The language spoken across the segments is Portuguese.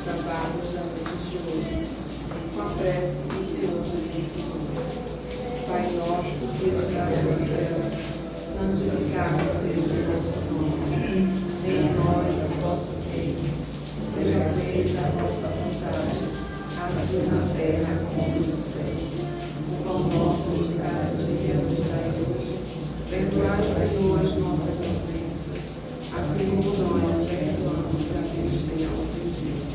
trabalhos da noite de hoje, com a prece do Senhor Jesus Senhor. Pai nosso, que estás no céu, santificado seja o vosso nome. Venha a nós o vosso reino. Seja feita a vossa vontade, assim na terra como nos céus. O pão nosso de cada dia nos dai hoje. Perdoai, Senhor, as nossas ofensas, assim como nós perdoamos a quem nos tem ofendido.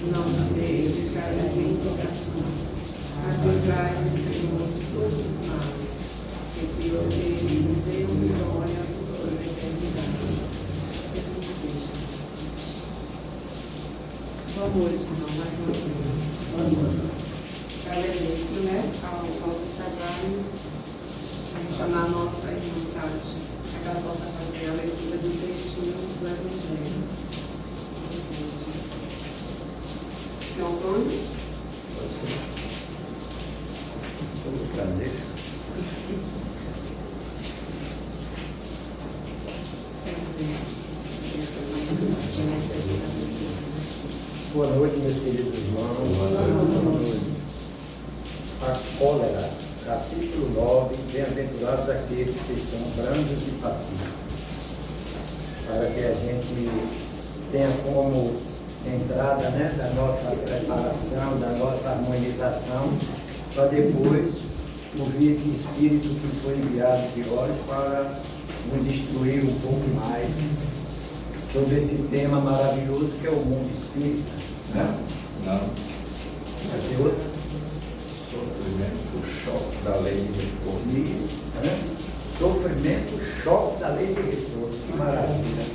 Não nos deixe cair em tentação, mas livrai-nos, Senhor, de todos os males, que teu reino, Deus e glória por toda a eternidade. Jesus seja. Boa noite, irmão, mais uma vez. Boa noite. Agradeço, aos trabalhos, vamos chamar a nossa irmã Tati, para que ela possa fazer a leitura do textinho do Evangelho. Senhor Antônio? Pode ser. Todo prazer. Boa noite, meus queridos irmãos. Boa noite. A cólera, capítulo 9, bem-aventurados aqueles que são brandos e pacíficos. Para que a gente tenha como entrada, da nossa preparação, da nossa harmonização, para depois ouvir esse Espírito que foi enviado de hoje para nos instruir um pouco mais sobre esse tema maravilhoso que é o mundo espírita. Não. Vai ser outro? Sofrimento, choque da lei de retorno. Sofrimento, choque da lei de retorno. Que maravilha.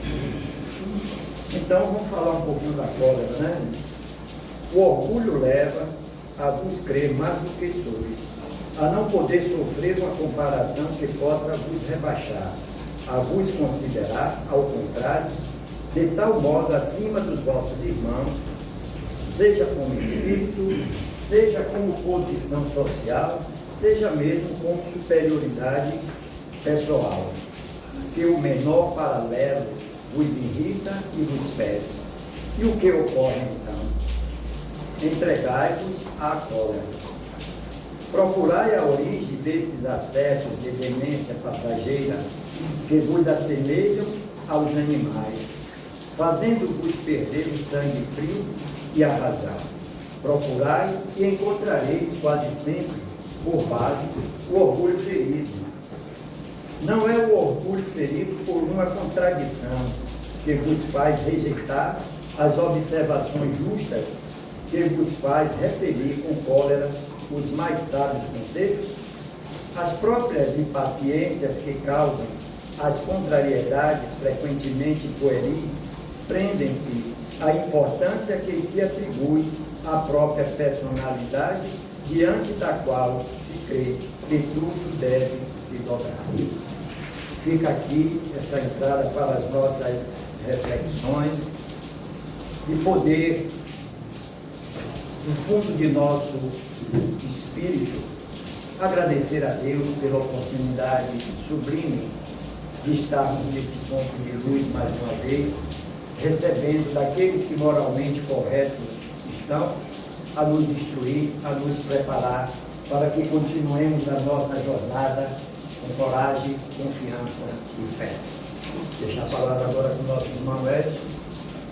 Então, vamos falar um pouquinho da cólera, O orgulho leva a vos crer mais do que sois, a não poder sofrer uma comparação que possa vos rebaixar, a vos considerar, ao contrário, de tal modo acima dos vossos irmãos, seja como espírito, seja como posição social, seja mesmo como superioridade pessoal, que o menor paralelo vos irrita e vos fere. E o que ocorre então? Entregai-vos à cólera. Procurai a origem desses acessos de demência passageira que vos assemelham aos animais, fazendo-vos perder o sangue frio e a razão. Procurai e encontrareis quase sempre, por base, o orgulho ferido. Não é o orgulho ferido por uma contradição que vos faz rejeitar as observações justas, que vos faz referir com cólera os mais sábios conselhos, as próprias impaciências que causam as contrariedades frequentemente pueris prendem-se à importância que se atribui à própria personalidade, diante da qual se crê que tudo deve se dobrar. Fica aqui essa entrada para as nossas reflexões e poder, no fundo de nosso espírito, agradecer a Deus pela oportunidade sublime de estarmos neste ponto de luz mais uma vez, recebendo daqueles que moralmente corretos estão, a nos instruir, a nos preparar para que continuemos a nossa jornada com coragem, confiança e fé. Deixar a palavra agora com o nosso irmão Edson,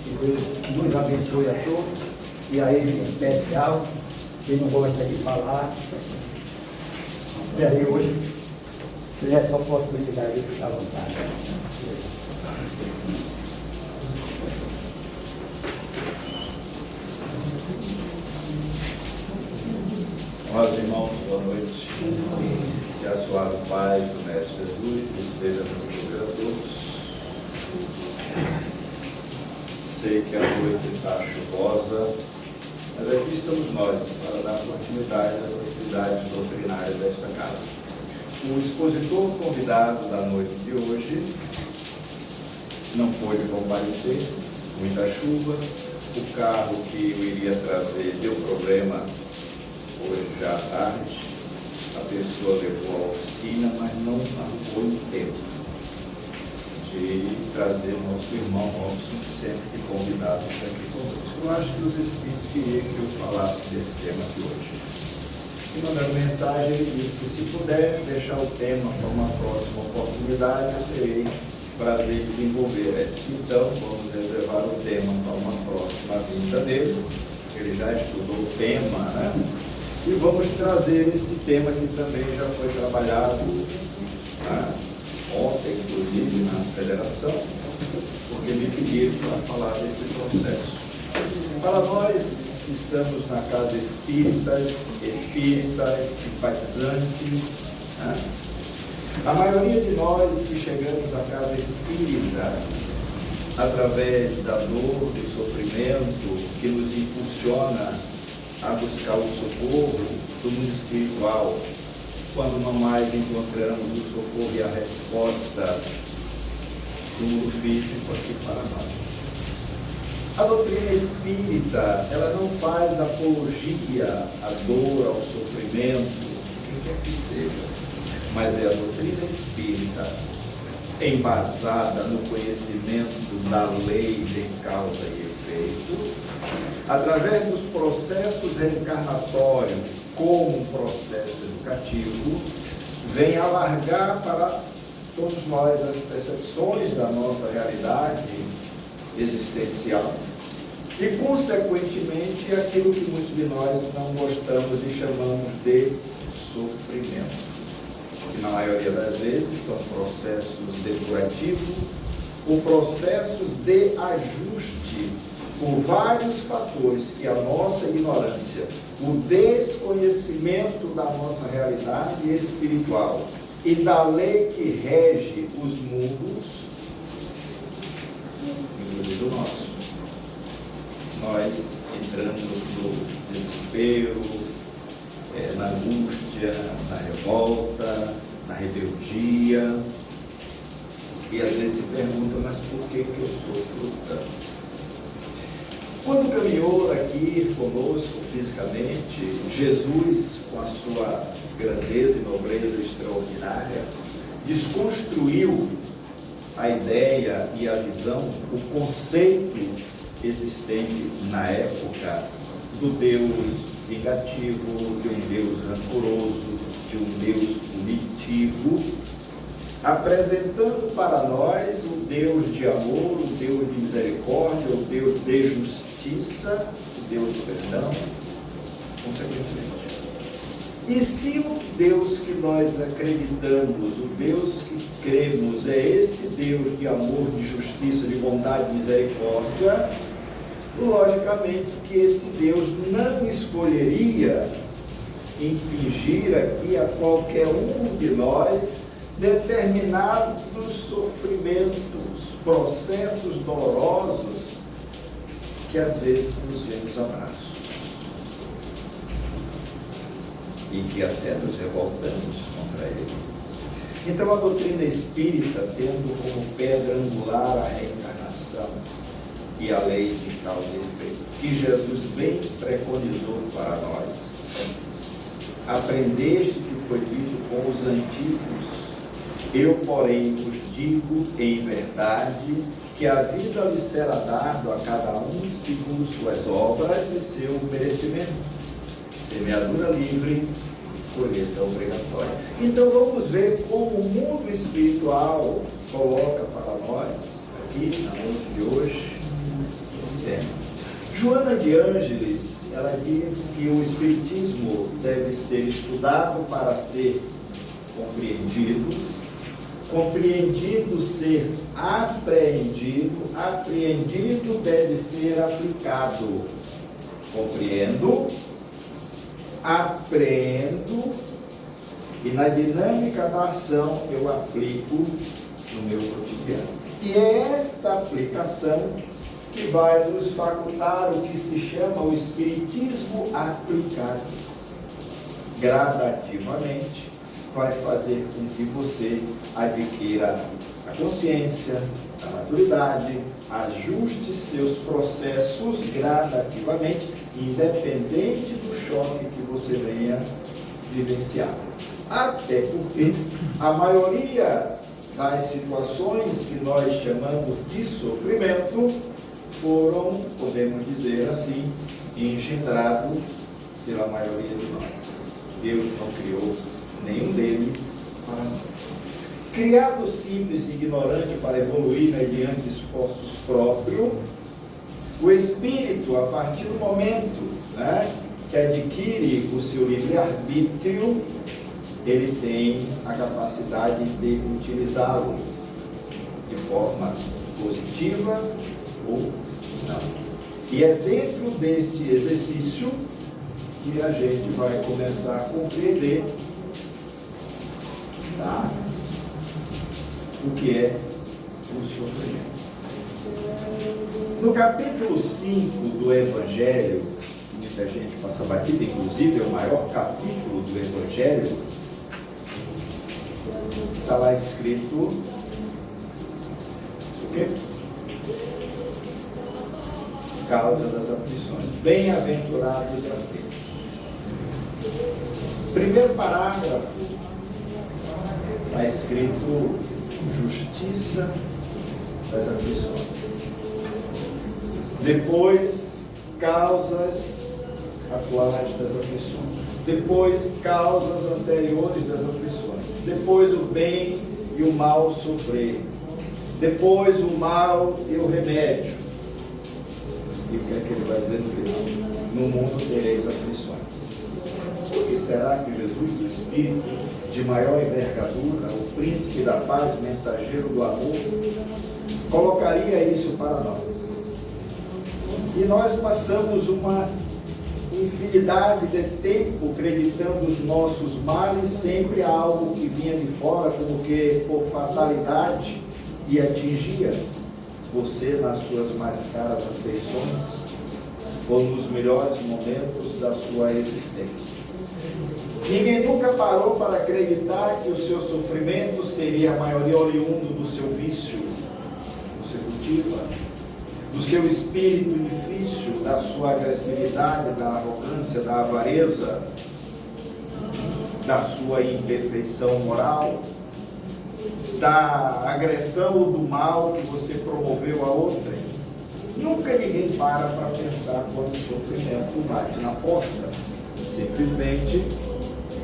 que Deus nos abençoe a todos, e a ele em especial, que não gosta de falar, esperei hoje ter essa oportunidade de ficar à vontade. Olá, irmãos, boa noite. Que a suave paz do Mestre Jesus esteja com a todos. Sei que a noite está chuvosa, mas aqui estamos nós para dar continuidade às atividades doutrinárias desta casa. O expositor convidado da noite de hoje não pôde comparecer, muita chuva, o carro que o iria trazer deu problema hoje já à tarde, a pessoa levou a oficina, mas não arrumou em tempo. de trazer o nosso irmão Robson, sempre convidado aqui conosco. Eu acho que os Espíritos queriam que eu falasse desse tema de hoje. E mandando mensagem, ele disse: se puder deixar o tema para uma próxima oportunidade, eu terei prazer de desenvolver. Então, vamos reservar o tema para uma próxima vinda dele. Ele já estudou o tema, né? E vamos trazer esse tema que também já foi trabalhado ontem, inclusive, na federação, porque me pediram para falar desse processo. Para nós que estamos na casa espíritas, simpatizantes, né? A maioria de nós que chegamos à casa espírita através da dor, do sofrimento, que nos impulsiona a buscar o socorro do mundo espiritual, quando não mais encontramos o socorro e a resposta do mundo físico aqui para nós. A doutrina espírita, ela não faz apologia à dor, ao sofrimento, o que quer que seja, mas é a doutrina espírita embasada no conhecimento da lei de causa e efeito, através dos processos reencarnatórios, como um processo educativo, vem alargar para todos nós as percepções da nossa realidade existencial e, consequentemente, aquilo que muitos de nós não gostamos e chamamos de sofrimento, que na maioria das vezes são processos depurativos ou processos de ajuste por vários fatores que a nossa ignorância, o desconhecimento da nossa realidade espiritual e da lei que rege os mundos, inclusive o nosso, nós entramos no desespero, na angústia, na revolta, na rebeldia, e às vezes se pergunta: mas por que eu sofro tanto? Quando caminhou aqui conosco fisicamente, Jesus, com a sua grandeza e nobreza extraordinária, desconstruiu a ideia e a visão, o conceito existente na época do Deus vingativo, de um Deus rancoroso, de um Deus punitivo, apresentando para nós o Deus de amor, o Deus de misericórdia, o Deus de justiça, o Deus de perdão, consequentemente. E se o Deus que nós acreditamos, o Deus que cremos, é esse Deus de amor, de justiça, de bondade, de misericórdia, logicamente que esse Deus não escolheria infligir aqui a qualquer um de nós determinados sofrimentos, processos dolorosos que às vezes nos vemos abraços e que até nos revoltamos contra ele. Então a doutrina espírita, tendo como pedra angular a reencarnação e a lei de causa e efeito, que Jesus bem preconizou para nós, aprendeste que foi dito com os antigos: eu, porém, vos digo em verdade que a vida lhe será dada a cada um segundo suas obras e seu merecimento. Semeadura livre, colheita obrigatória. Então vamos ver como o mundo espiritual coloca para nós, aqui na noite de hoje, esse tema. Joana de Ângeles, ela diz que o Espiritismo deve ser estudado para ser compreendido, compreendido ser apreendido, apreendido deve ser aplicado. Compreendo, apreendo e na dinâmica da ação eu aplico no meu cotidiano. E é esta aplicação que vai nos facultar o que se chama o Espiritismo aplicado. Gradativamente vai fazer com que você adquira a consciência, a maturidade, ajuste seus processos gradativamente, independente do choque que você venha vivenciar. Até porque a maioria das situações que nós chamamos de sofrimento foram, podemos dizer assim, engendrados pela maioria de nós. Deus não criou nenhum deles para nós. Criado simples e ignorante para evoluir mediante esforços próprios, o espírito, a partir do momento, né, que adquire o seu livre-arbítrio, ele tem a capacidade de utilizá-lo de forma positiva ou não. E é dentro deste exercício que a gente vai começar a compreender, tá, o que é o sofrimento. No capítulo 5 do Evangelho, muita gente passa batida, inclusive é o maior capítulo do Evangelho, está lá escrito o quê? Causa das aflições. Bem-aventurados os aflitos. Primeiro parágrafo está escrito justiça das aflições. Depois, causas atuais das aflições. Depois, causas anteriores das aflições. Depois, o bem e o mal sofrer. Depois, o mal e o remédio. E o que é que ele vai dizer no final? No mundo tereis aflições. Por que será que Jesus, o Espírito de maior envergadura, o príncipe da paz, mensageiro do amor, colocaria isso para nós? E nós passamos uma infinidade de tempo acreditando os nossos males sempre a algo que vinha de fora, como que por fatalidade e atingia você nas suas mais caras afeições ou nos melhores momentos da sua existência. Ninguém nunca parou para acreditar que o seu sofrimento seria a maioria oriundo do seu vício consecutivo, do seu espírito difícil, da sua agressividade, da arrogância, da avareza, da sua imperfeição moral, da agressão ou do mal que você promoveu a outrem. Nunca ninguém para pensar quando o sofrimento bate na porta. Simplesmente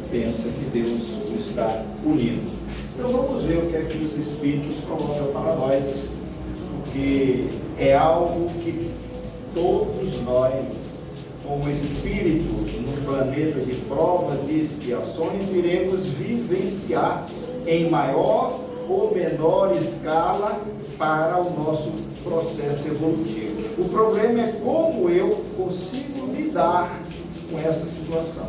pensa que Deus o está unindo. Então vamos ver o que é que os Espíritos colocam para nós, porque é algo que todos nós, como espíritos no planeta de provas e expiações, iremos vivenciar em maior ou menor escala para o nosso processo evolutivo. O problema é como eu consigo lidar com essa situação.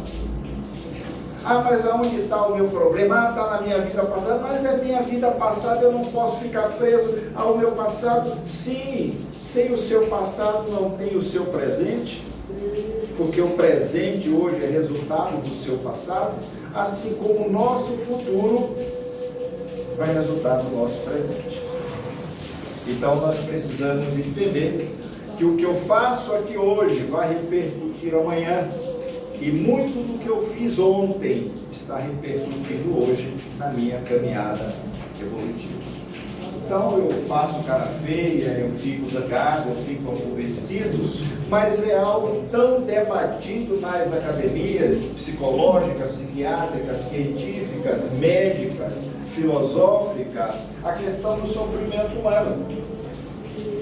Ah, mas aonde está o meu problema? Ah, está na minha vida passada. Mas é minha vida passada, eu não posso ficar preso ao meu passado. Sim, sem o seu passado não tem o seu presente, porque o presente hoje é resultado do seu passado, assim como o nosso futuro vai resultar do nosso presente. Então nós precisamos entender que o que eu faço aqui hoje vai repercutir amanhã, e muito do que eu fiz ontem está repercutindo hoje na minha caminhada evolutiva. Então eu faço cara feia, eu fico zangado, eu fico aborrecido, mas é algo tão debatido nas academias psicológicas, psiquiátricas, científicas, médicas, filosóficas, a questão do sofrimento humano.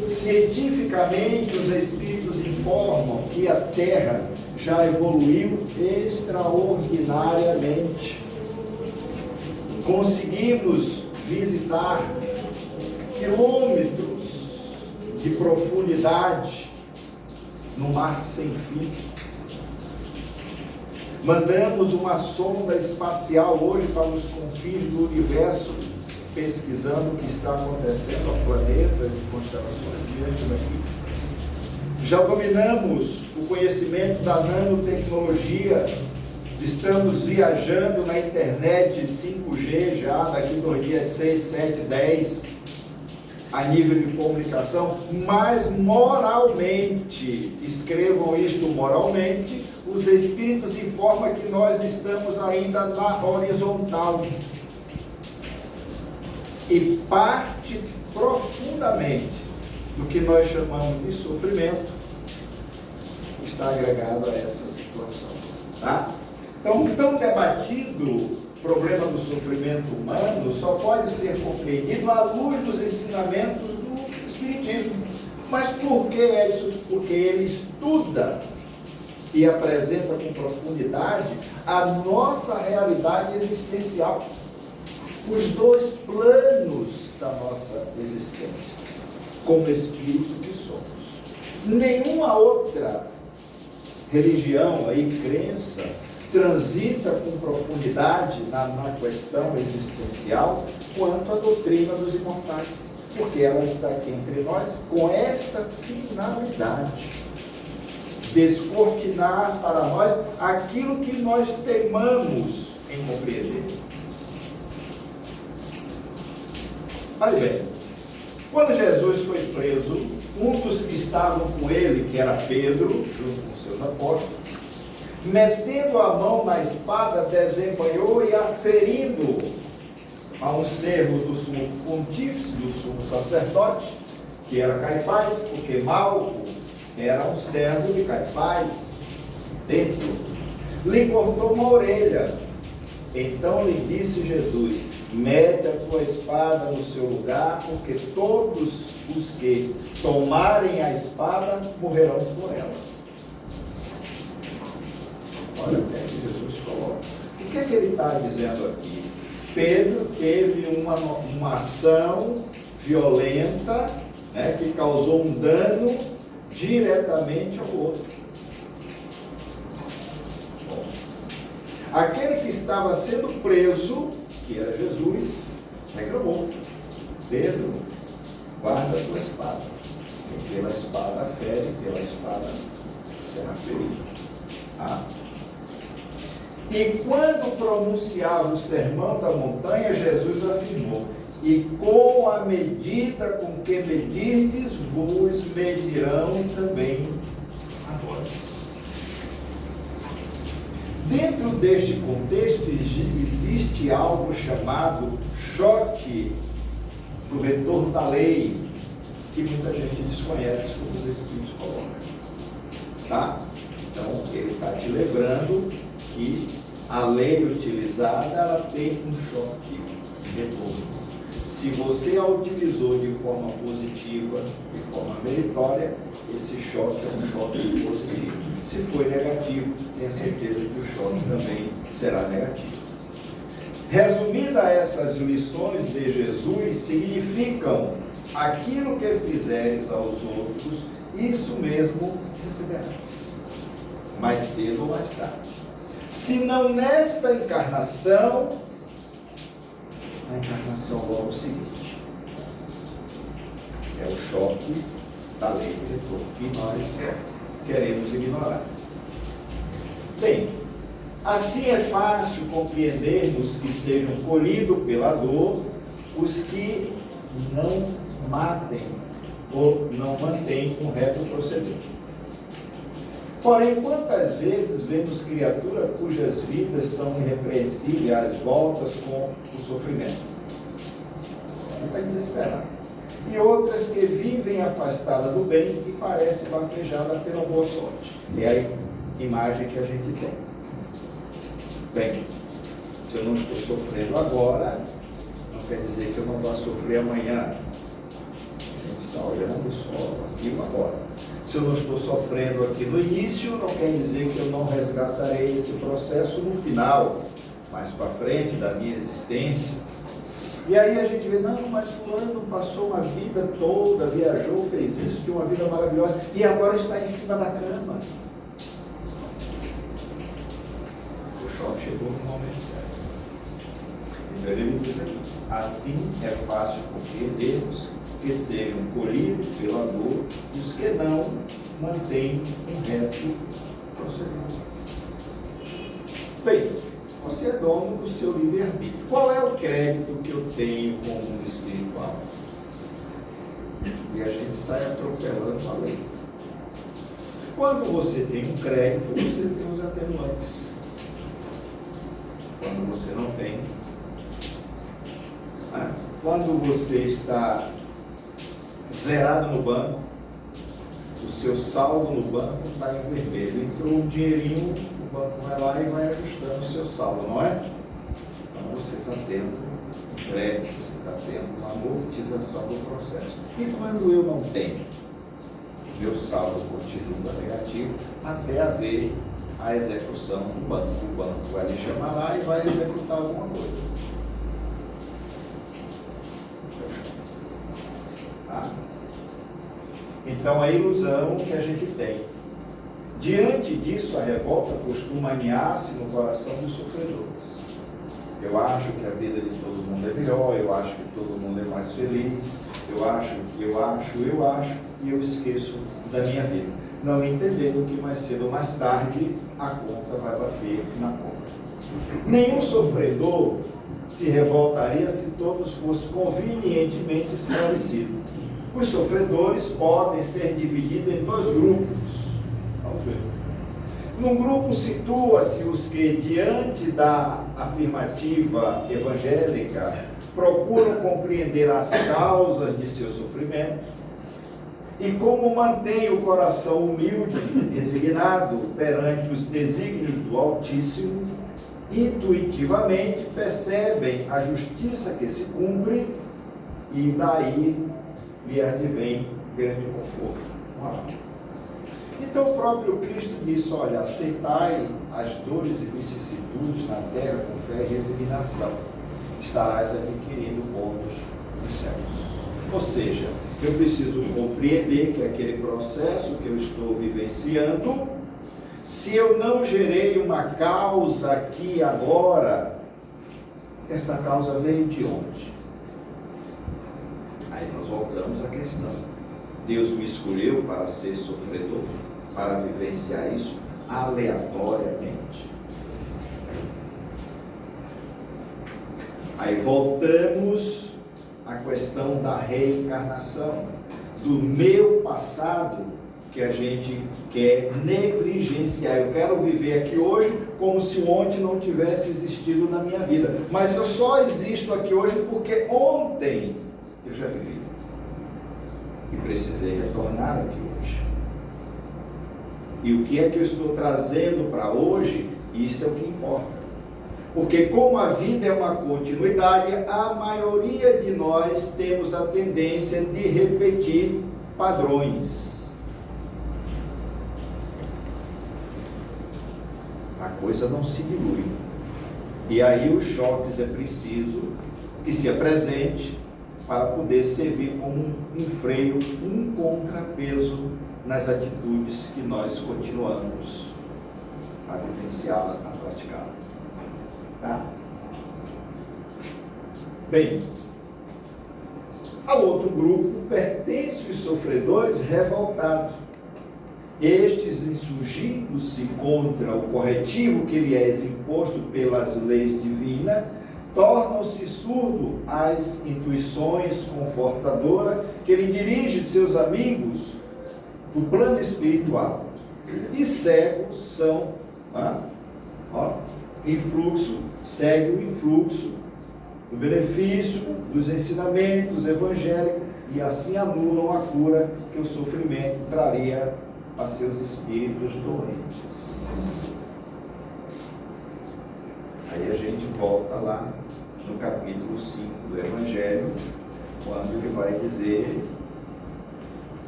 Cientificamente, os espíritos informam que a Terra já evoluiu extraordinariamente. Conseguimos visitar quilômetros de profundidade no mar sem fim. Mandamos uma sonda espacial hoje para os confins do universo, pesquisando o que está acontecendo a planetas e constelações diante daqui. Já dominamos o conhecimento da nanotecnologia, estamos viajando na internet 5G já daqui 2 dias, 6, 7, 10, a nível de comunicação, mas moralmente, escrevam isto moralmente, os Espíritos informam que nós estamos ainda na horizontal. e parte profundamente do que nós chamamos de sofrimento está agregado a essa situação. Tá? Então, o tão debatido problema do sofrimento humano só pode ser compreendido à luz dos ensinamentos do Espiritismo. Mas por que é isso? Porque ele estuda e apresenta com profundidade a nossa realidade existencial, os dois planos da nossa existência, como espírito que somos. Nenhuma outra religião, aí, crença, transita com profundidade na questão existencial quanto a doutrina dos imortais, porque ela está aqui entre nós com esta finalidade: descortinar para nós aquilo que nós teimamos em compreender. Olha bem, quando Jesus foi preso, um dos que estavam com ele, que era Pedro, junto com seus apóstolos, metendo a mão na espada, desembanhou e aferindo a um servo do sumo pontífice, do sumo sacerdote, que era Caifás, porque Malco era um servo de Caifás, dentro, lhe cortou uma orelha. Então lhe disse Jesus: mete a tua espada no seu lugar, porque todos os que tomarem a espada morrerão por ela. Olha o que é que Jesus coloca. O que é que ele está dizendo aqui? Pedro teve uma ação violenta, né, que causou um dano diretamente ao outro. Bom, aquele que estava sendo preso, que era Jesus, reclamou: Pedro, guarda a tua espada, e pela espada fere, pela espada será ferido. E quando pronunciava o sermão da montanha, Jesus afirmou: e com a medida com que medirdes, vos medirão também a vós. Dentro deste contexto existe algo chamado choque do retorno da lei, que muita gente desconhece, como os Espíritos colocam. Tá? Então, ele está te lembrando que a lei utilizada, ela tem um choque de retorno. Se você a utilizou de forma positiva, de forma meritória, esse choque é um choque positivo. Se foi negativo, tenha certeza que o choque também será negativo. Resumida essas lições de Jesus, significam: aquilo que fizeres aos outros, isso mesmo receberás, mais cedo ou mais tarde. Se não nesta encarnação, a encarnação logo seguinte. É o choque da lei do retorno, que nós queremos ignorar. Bem, assim é fácil compreendermos que sejam colhidos pela dor os que não matem ou não mantêm um reto proceder. Porém, quantas vezes vemos criaturas cujas vidas são irrepreensíveis às voltas com o sofrimento? Ele está desesperado. E outras que vivem afastadas do bem e parecem vaquejadas pela boa sorte. É a imagem que a gente tem. Bem, se eu não estou sofrendo agora, não quer dizer que eu não vou sofrer amanhã. A gente está olhando só aqui agora. Se eu não estou sofrendo aqui no início, não quer dizer que eu não resgatarei esse processo no final, mais para frente da minha existência. E aí a gente vê: não, mas fulano passou uma vida toda, viajou, fez isso, tinha uma vida maravilhosa, e agora está em cima da cama. O choque chegou no momento certo. Então ele diz aqui: assim é fácil compreendermos que sejam colhidos pela dor os que não mantêm um reto procedimento. Bem, você é dono do seu livre-arbítrio. Qual é o crédito que eu tenho com o mundo espiritual? E a gente sai atropelando a lei. Quando você tem um crédito, você tem os atenuantes. Quando você não tem, quando você está zerado no banco, o seu saldo no banco está em vermelho. Entrou um dinheirinho, o banco vai lá e vai ajustando o seu saldo, não é? Então você está tendo um crédito, você está tendo uma amortização do processo. E quando eu não tenho, meu saldo continua negativo até haver a execução do banco. O banco vai lhe chamar lá e vai executar alguma coisa. Tá? Então, a ilusão que a gente tem. Diante disso, a revolta costuma aninhar-se no coração dos sofredores. Eu acho que a vida de todo mundo é melhor, eu acho que todo mundo é mais feliz, eu acho, e eu esqueço da minha vida. Não entendendo que mais cedo ou mais tarde a conta vai bater na conta. Nenhum sofredor se revoltaria se todos fossem convenientemente esclarecidos. Os sofredores podem ser divididos em dois grupos. Vamos ver. Num grupo situa-se os que, diante da afirmativa evangélica, procuram compreender as causas de seu sofrimento e como mantém o coração humilde e resignado perante os desígnios do Altíssimo, intuitivamente percebem a justiça que se cumpre e daí lhe advém grande conforto. Então o próprio Cristo disse, olha, aceitai as dores e vicissitudes na terra com fé e resignação, estarás adquirindo bônus dos céus. Ou seja, eu preciso compreender que aquele processo que eu estou vivenciando, se eu não gerei uma causa aqui agora, essa causa veio de onde? Aí nós voltamos à questão. Deus me escolheu para ser sofredor, para vivenciar isso aleatoriamente. Aí voltamos à questão da reencarnação, do meu passado que a gente quer negligenciar. Eu quero viver aqui hoje como se ontem não tivesse existido na minha vida. Mas eu só existo aqui hoje porque ontem eu já vivi. E precisei retornar aqui hoje. E o que é que eu estou trazendo para hoje? Isso é o que importa. Porque como a vida é uma continuidade, a maioria de nós temos a tendência de repetir padrões. A coisa não se dilui. E aí os choques é preciso que se apresente para poder servir como um freio, um contrapeso nas atitudes que nós continuamos a vivenciá-la, a praticá-la. Tá? Bem, ao outro grupo pertence os sofredores revoltados. Estes, insurgindo-se contra o corretivo que lhes é imposto pelas leis divinas, tornam-se surdos às intuições confortadoras que lhe dirigem seus amigos do plano espiritual. E cegos são, segue o influxo do benefício dos ensinamentos evangélicos e assim anulam a cura que o sofrimento traria a seus espíritos doentes. Aí a gente volta lá no capítulo 5 do Evangelho, quando ele vai dizer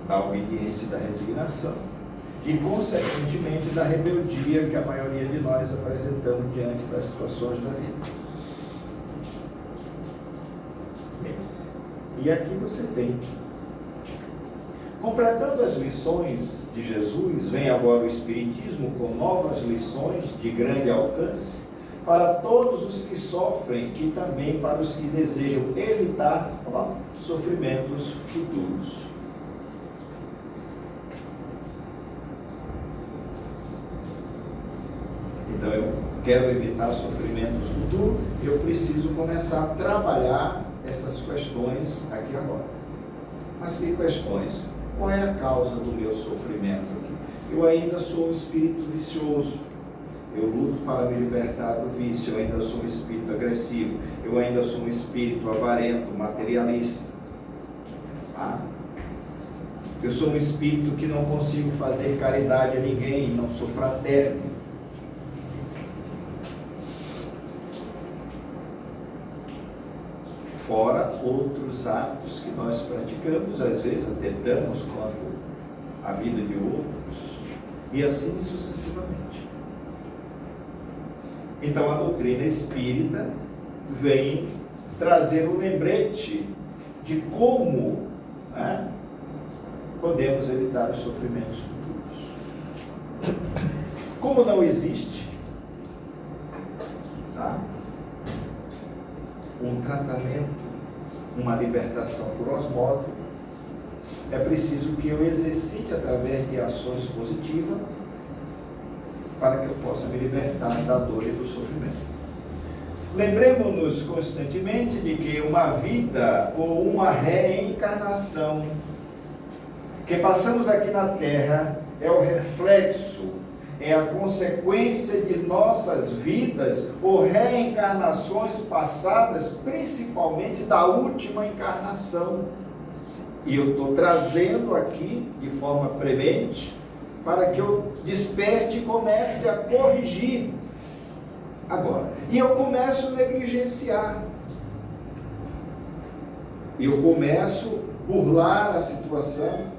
da obediência e da resignação. E, consequentemente, da rebeldia que a maioria de nós apresentamos diante das situações da vida. E aqui você tem. Completando as lições de Jesus, vem agora o Espiritismo com novas lições de grande alcance para todos os que sofrem e também para os que desejam evitar sofrimentos futuros. Então eu quero evitar sofrimentos futuros, eu preciso começar a trabalhar essas questões aqui agora. Mas que questões? Qual é a causa do meu sofrimento aqui? Eu ainda sou um espírito vicioso. Eu luto para me libertar do vício. Eu ainda sou um espírito agressivo. Eu ainda sou um espírito avarento, materialista. Tá? Eu sou um espírito que não consigo fazer caridade a ninguém, não sou fraterno. Fora outros atos que nós praticamos, às vezes atentamos contra a vida de outros, e assim sucessivamente. Então a doutrina espírita vem trazer um lembrete de como, né, podemos evitar os sofrimentos futuros. Como não existe, tá, um tratamento, uma libertação por osmose, é preciso que eu exercite através de ações positivas para que eu possa me libertar da dor e do sofrimento. Lembremos-nos constantemente de que uma vida ou uma reencarnação que passamos aqui na Terra é o reflexo, é a consequência de nossas vidas ou reencarnações passadas, principalmente da última encarnação. E eu estou trazendo aqui de forma premente para que eu desperte e comece a corrigir agora. E eu começo a negligenciar. Eu começo a burlar a situação.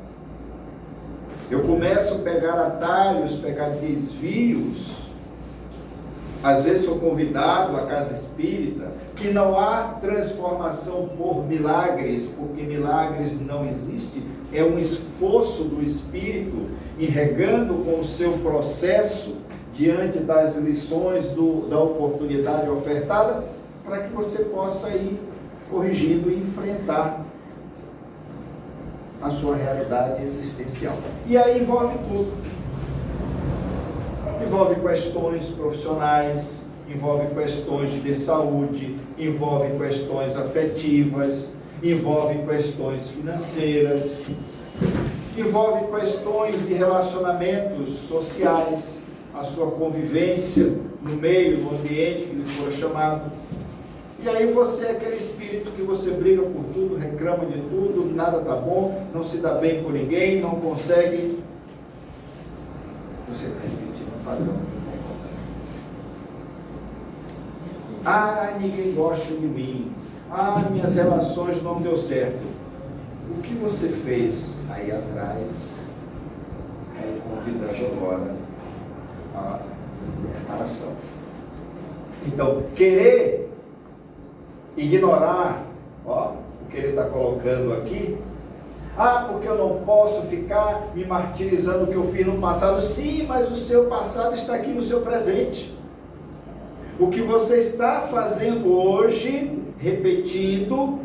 Eu começo a pegar atalhos, pegar desvios. Às vezes sou convidado à casa espírita, que não há transformação por milagres, porque milagres não existe. É um esforço do espírito, irregando com o seu processo, diante das lições da oportunidade ofertada, para que você possa ir corrigindo e enfrentar a sua realidade existencial. E aí envolve tudo. Envolve questões profissionais, envolve questões de saúde, envolve questões afetivas, envolve questões financeiras, envolve questões de relacionamentos sociais, a sua convivência no meio, no ambiente que lhe for chamado. E aí você é aquele espírito que você briga por tudo, reclama de tudo, nada tá bom, não se dá bem com ninguém, não consegue. Você está repetindo um padrão. Ah, ninguém gosta de mim. Ah, minhas relações não deu certo. O que você fez aí atrás é convidando agora a reparação. Então, querer ignorar, ó, o que ele está colocando aqui. Ah, porque eu não posso ficar me martirizando o que eu fiz no passado. Sim, mas o seu passado está aqui no seu presente. O que você está fazendo hoje, repetindo,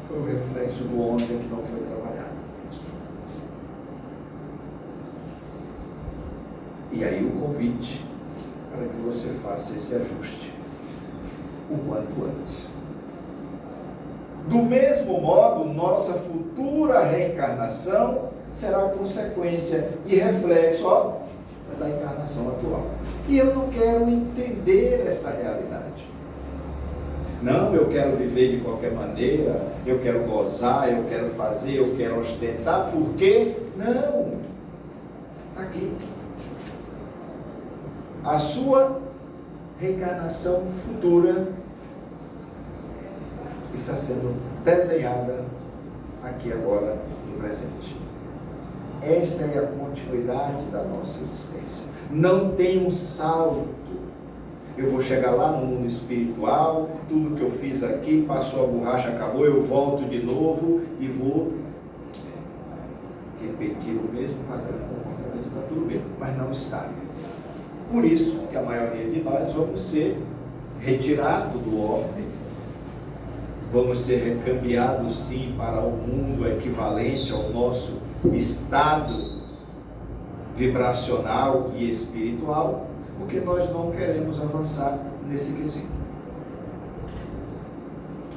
foi o reflexo do ontem que não foi trabalhado. E aí o convite para que você faça esse ajuste o quanto antes. Do mesmo modo, nossa futura reencarnação será consequência e reflexo, ó, da encarnação atual. E eu não quero entender esta realidade. Não, eu quero viver de qualquer maneira, eu quero gozar, eu quero fazer, eu quero ostentar, por quê? Não. Aqui. A sua reencarnação futura está sendo desenhada aqui agora no presente. Esta é a continuidade da nossa existência. Não tem um salto. Eu vou chegar lá no mundo espiritual, tudo que eu fiz aqui, passou a borracha, acabou, eu volto de novo e vou repetir o mesmo padrão de comportamento, está tudo bem, mas não está. Por isso que a maioria de nós vamos ser retirados do orbe, vamos ser recambiados sim para o mundo equivalente ao nosso estado vibracional e espiritual, porque nós não queremos avançar nesse quesito.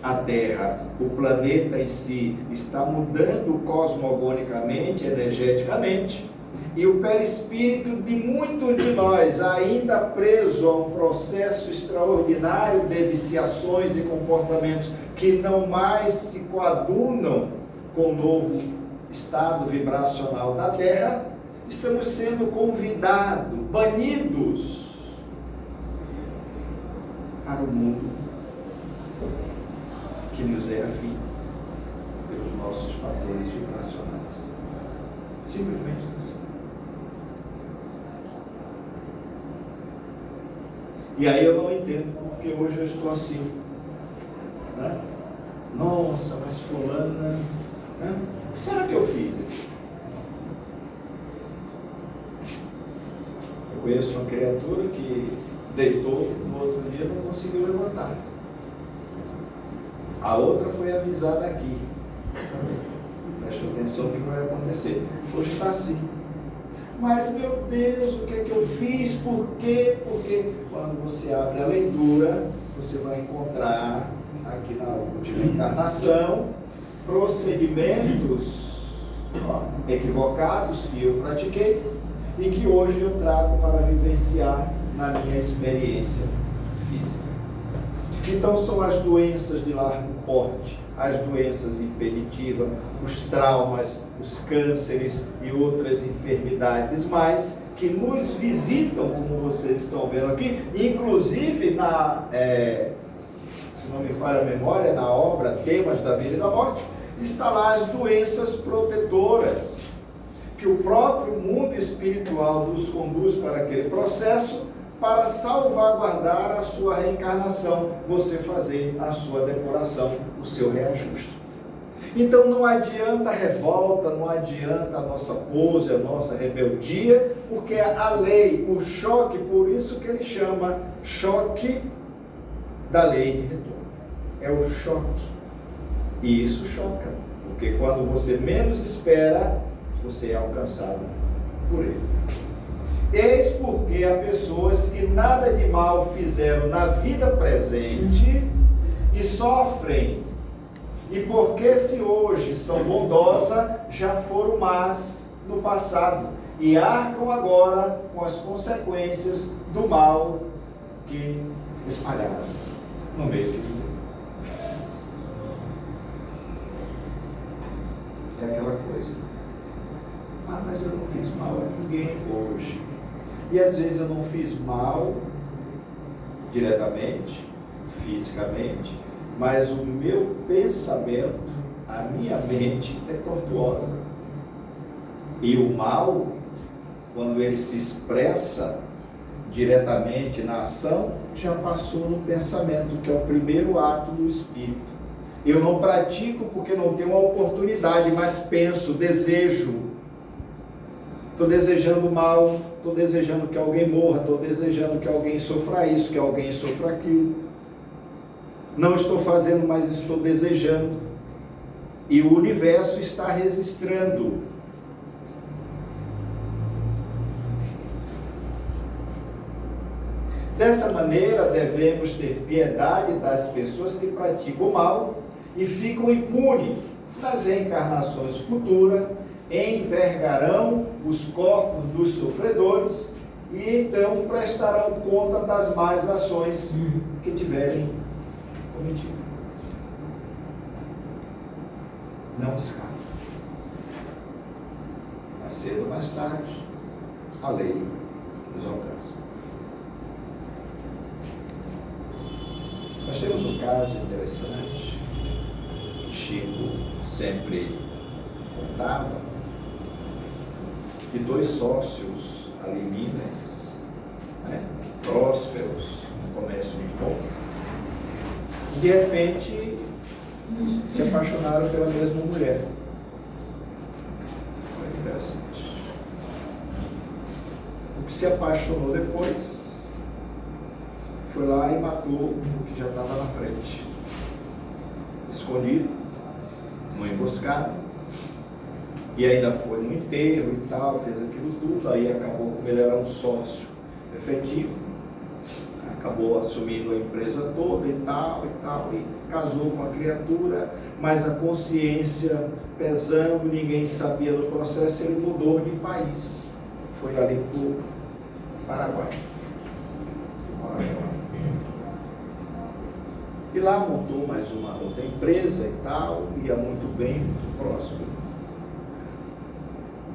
A Terra, o planeta em si, está mudando cosmogonicamente, energeticamente, E o perispírito de muitos de nós, ainda preso a um processo extraordinário de viciações e comportamentos que não mais se coadunam com o novo estado vibracional da Terra, estamos sendo convidados, banidos para o mundo que nos é afim pelos nossos fatores vibracionais. Simplesmente assim. E aí eu não entendo porque hoje eu estou assim, né? Nossa, mas fulana, né? O que será que eu fiz aqui? Eu conheço uma criatura que deitou, no outro dia não conseguiu levantar. A outra foi avisada aqui. Preste atenção no que vai acontecer. Hoje está assim. Mas, meu Deus, o que é que eu fiz? Por quê? Porque quando você abre a leitura, você vai encontrar aqui na última encarnação procedimentos equivocados que eu pratiquei e que hoje eu trago para vivenciar na minha experiência física. Então são as doenças de largo porte, as doenças impeditivas, os traumas, os cânceres e outras enfermidades mais que nos visitam, como vocês estão vendo aqui, inclusive se não me falha a memória, na obra Temas da Vida e da Morte, está lá as doenças protetoras, que o próprio mundo espiritual nos conduz para aquele processo para salvaguardar a sua reencarnação, você fazer a sua depuração, o seu reajuste. Então não adianta a revolta, não adianta a nossa pose, a nossa rebeldia, porque a lei, o choque, por isso que ele chama choque da lei de retorno. É o choque. E isso choca, porque quando você menos espera, você é alcançado por ele. Eis porque há pessoas que nada de mal fizeram na vida presente e sofrem. E porque se hoje são bondosas, já foram más no passado. E arcam agora com as consequências do mal que espalharam no meio de tudo. É aquela coisa. Ah, mas eu não fiz mal a ninguém hoje. E às vezes eu não fiz mal diretamente, fisicamente, mas o meu pensamento, a minha mente é tortuosa. E o mal, quando ele se expressa diretamente na ação, já passou no pensamento, que é o primeiro ato do espírito. Eu não pratico porque não tenho a oportunidade, mas penso, desejo. Estou desejando mal, estou desejando que alguém morra, estou desejando que alguém sofra isso, que alguém sofra aquilo. Não estou fazendo, mas estou desejando. E o universo está registrando. Dessa maneira, devemos ter piedade das pessoas que praticam o mal e ficam impunes nas reencarnações futuras, envergarão os corpos dos sofredores e então prestarão conta das más ações que tiverem cometido. Não escapa. Mais cedo ou mais tarde, a lei nos alcança. Nós temos um caso interessante que Chico sempre contava, de dois sócios ali em Minas, prósperos, no comércio muito bom, e de repente se apaixonaram pela mesma mulher. Olha que interessante. O que se apaixonou depois foi lá e matou o que já estava na frente, escondido, numa emboscada. E ainda foi no enterro e tal, fez aquilo tudo, aí acabou, como ele era um sócio efetivo, acabou assumindo a empresa toda e tal, e casou com a criatura, mas a consciência pesando, ninguém sabia do processo, ele mudou de país. foi ali para o Paraguai. E lá montou mais uma outra empresa e tal, ia muito bem, muito próximo.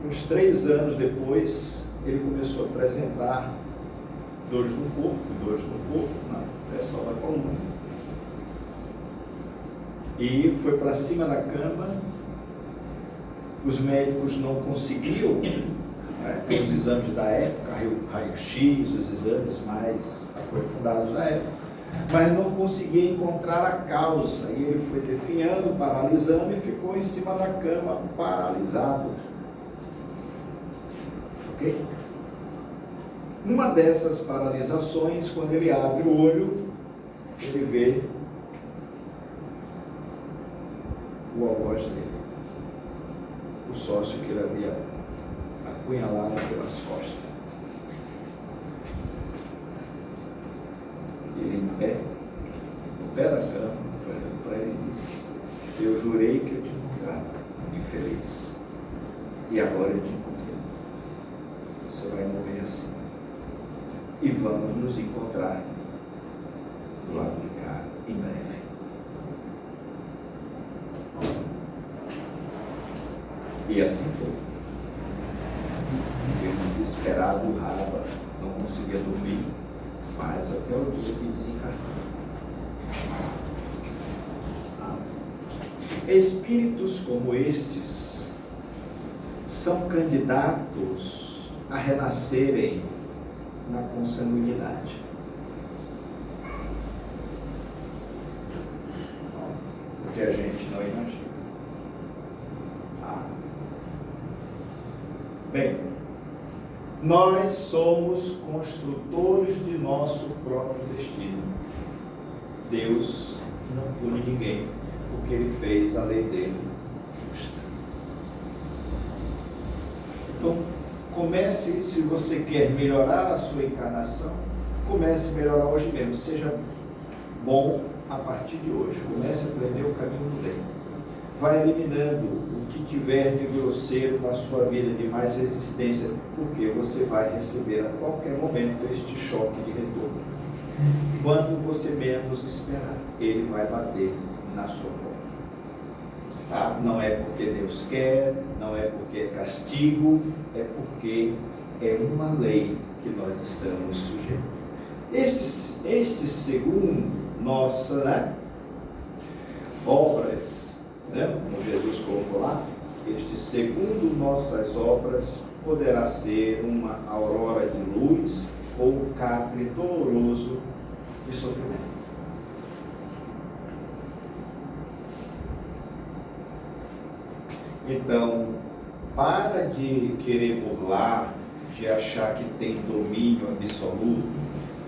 Uns 3 anos depois, ele começou a apresentar dores no corpo, na pressão da coluna. E foi para cima da cama. Os médicos não conseguiam, né, os exames da época, raio-x, os exames mais aprofundados da época, mas não conseguia encontrar a causa. E ele foi definhando, paralisando e ficou em cima da cama, paralisado. Ok? Numa dessas paralisações, quando ele abre o olho, ele vê o algoz dele, o sócio que ele havia apunhalado pelas costas. Ele em pé, no pé da cama, olhando para ele, diz: eu jurei que eu te encontrava, infeliz, e agora eu te encontrei. Você vai morrer assim, e vamos nos encontrar do lado de cá em breve. E assim foi. Ele desesperado, raba, não conseguia dormir, mas até o dia que desencarnou. Espíritos como estes são candidatos a renascerem na consanguinidade. O que a gente não imagina. Bem, nós somos construtores de nosso próprio destino. Deus não pune ninguém, porque Ele fez a lei dele justa. Então, comece, se você quer melhorar a sua encarnação, comece a melhorar hoje mesmo. Seja bom a partir de hoje. Comece a aprender o caminho do bem. Vai eliminando o que tiver de grosseiro na sua vida, de mais resistência, porque você vai receber a qualquer momento este choque de retorno. Quando você menos esperar, ele vai bater na sua porta. Tá? Não é porque Deus quer, não é porque é castigo, é porque é uma lei que nós estamos sujeitos. Este segundo nossa, obras, como Jesus colocou lá, este segundo nossas obras poderá ser uma aurora de luz ou um catre doloroso de sofrimento. Então, para de querer burlar, de achar que tem domínio absoluto,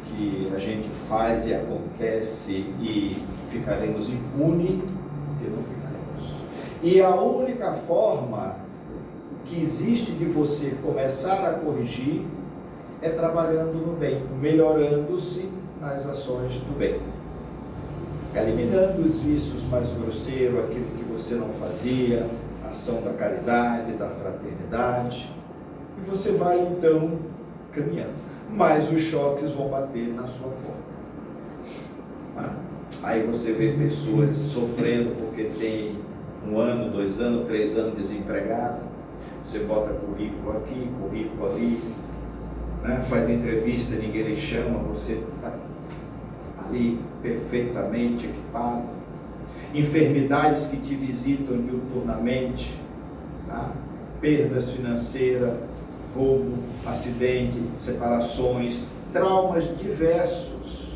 que a gente faz e acontece e ficaremos impunes, porque não ficaremos. E a única forma que existe de você começar a corrigir é trabalhando no bem, melhorando-se nas ações do bem, eliminando os vícios mais grosseiros, aquilo que você não fazia, ação da caridade, da fraternidade, e você vai então caminhando, mas os choques vão bater na sua forma. Aí você vê pessoas sofrendo porque tem 1 ano, 2 anos, 3 anos desempregado. Você bota currículo aqui, currículo ali, faz entrevista, ninguém lhe chama, você está ali perfeitamente equipado. Enfermidades que te visitam diuturnamente, perdas financeiras, roubo, acidente, separações, traumas diversos.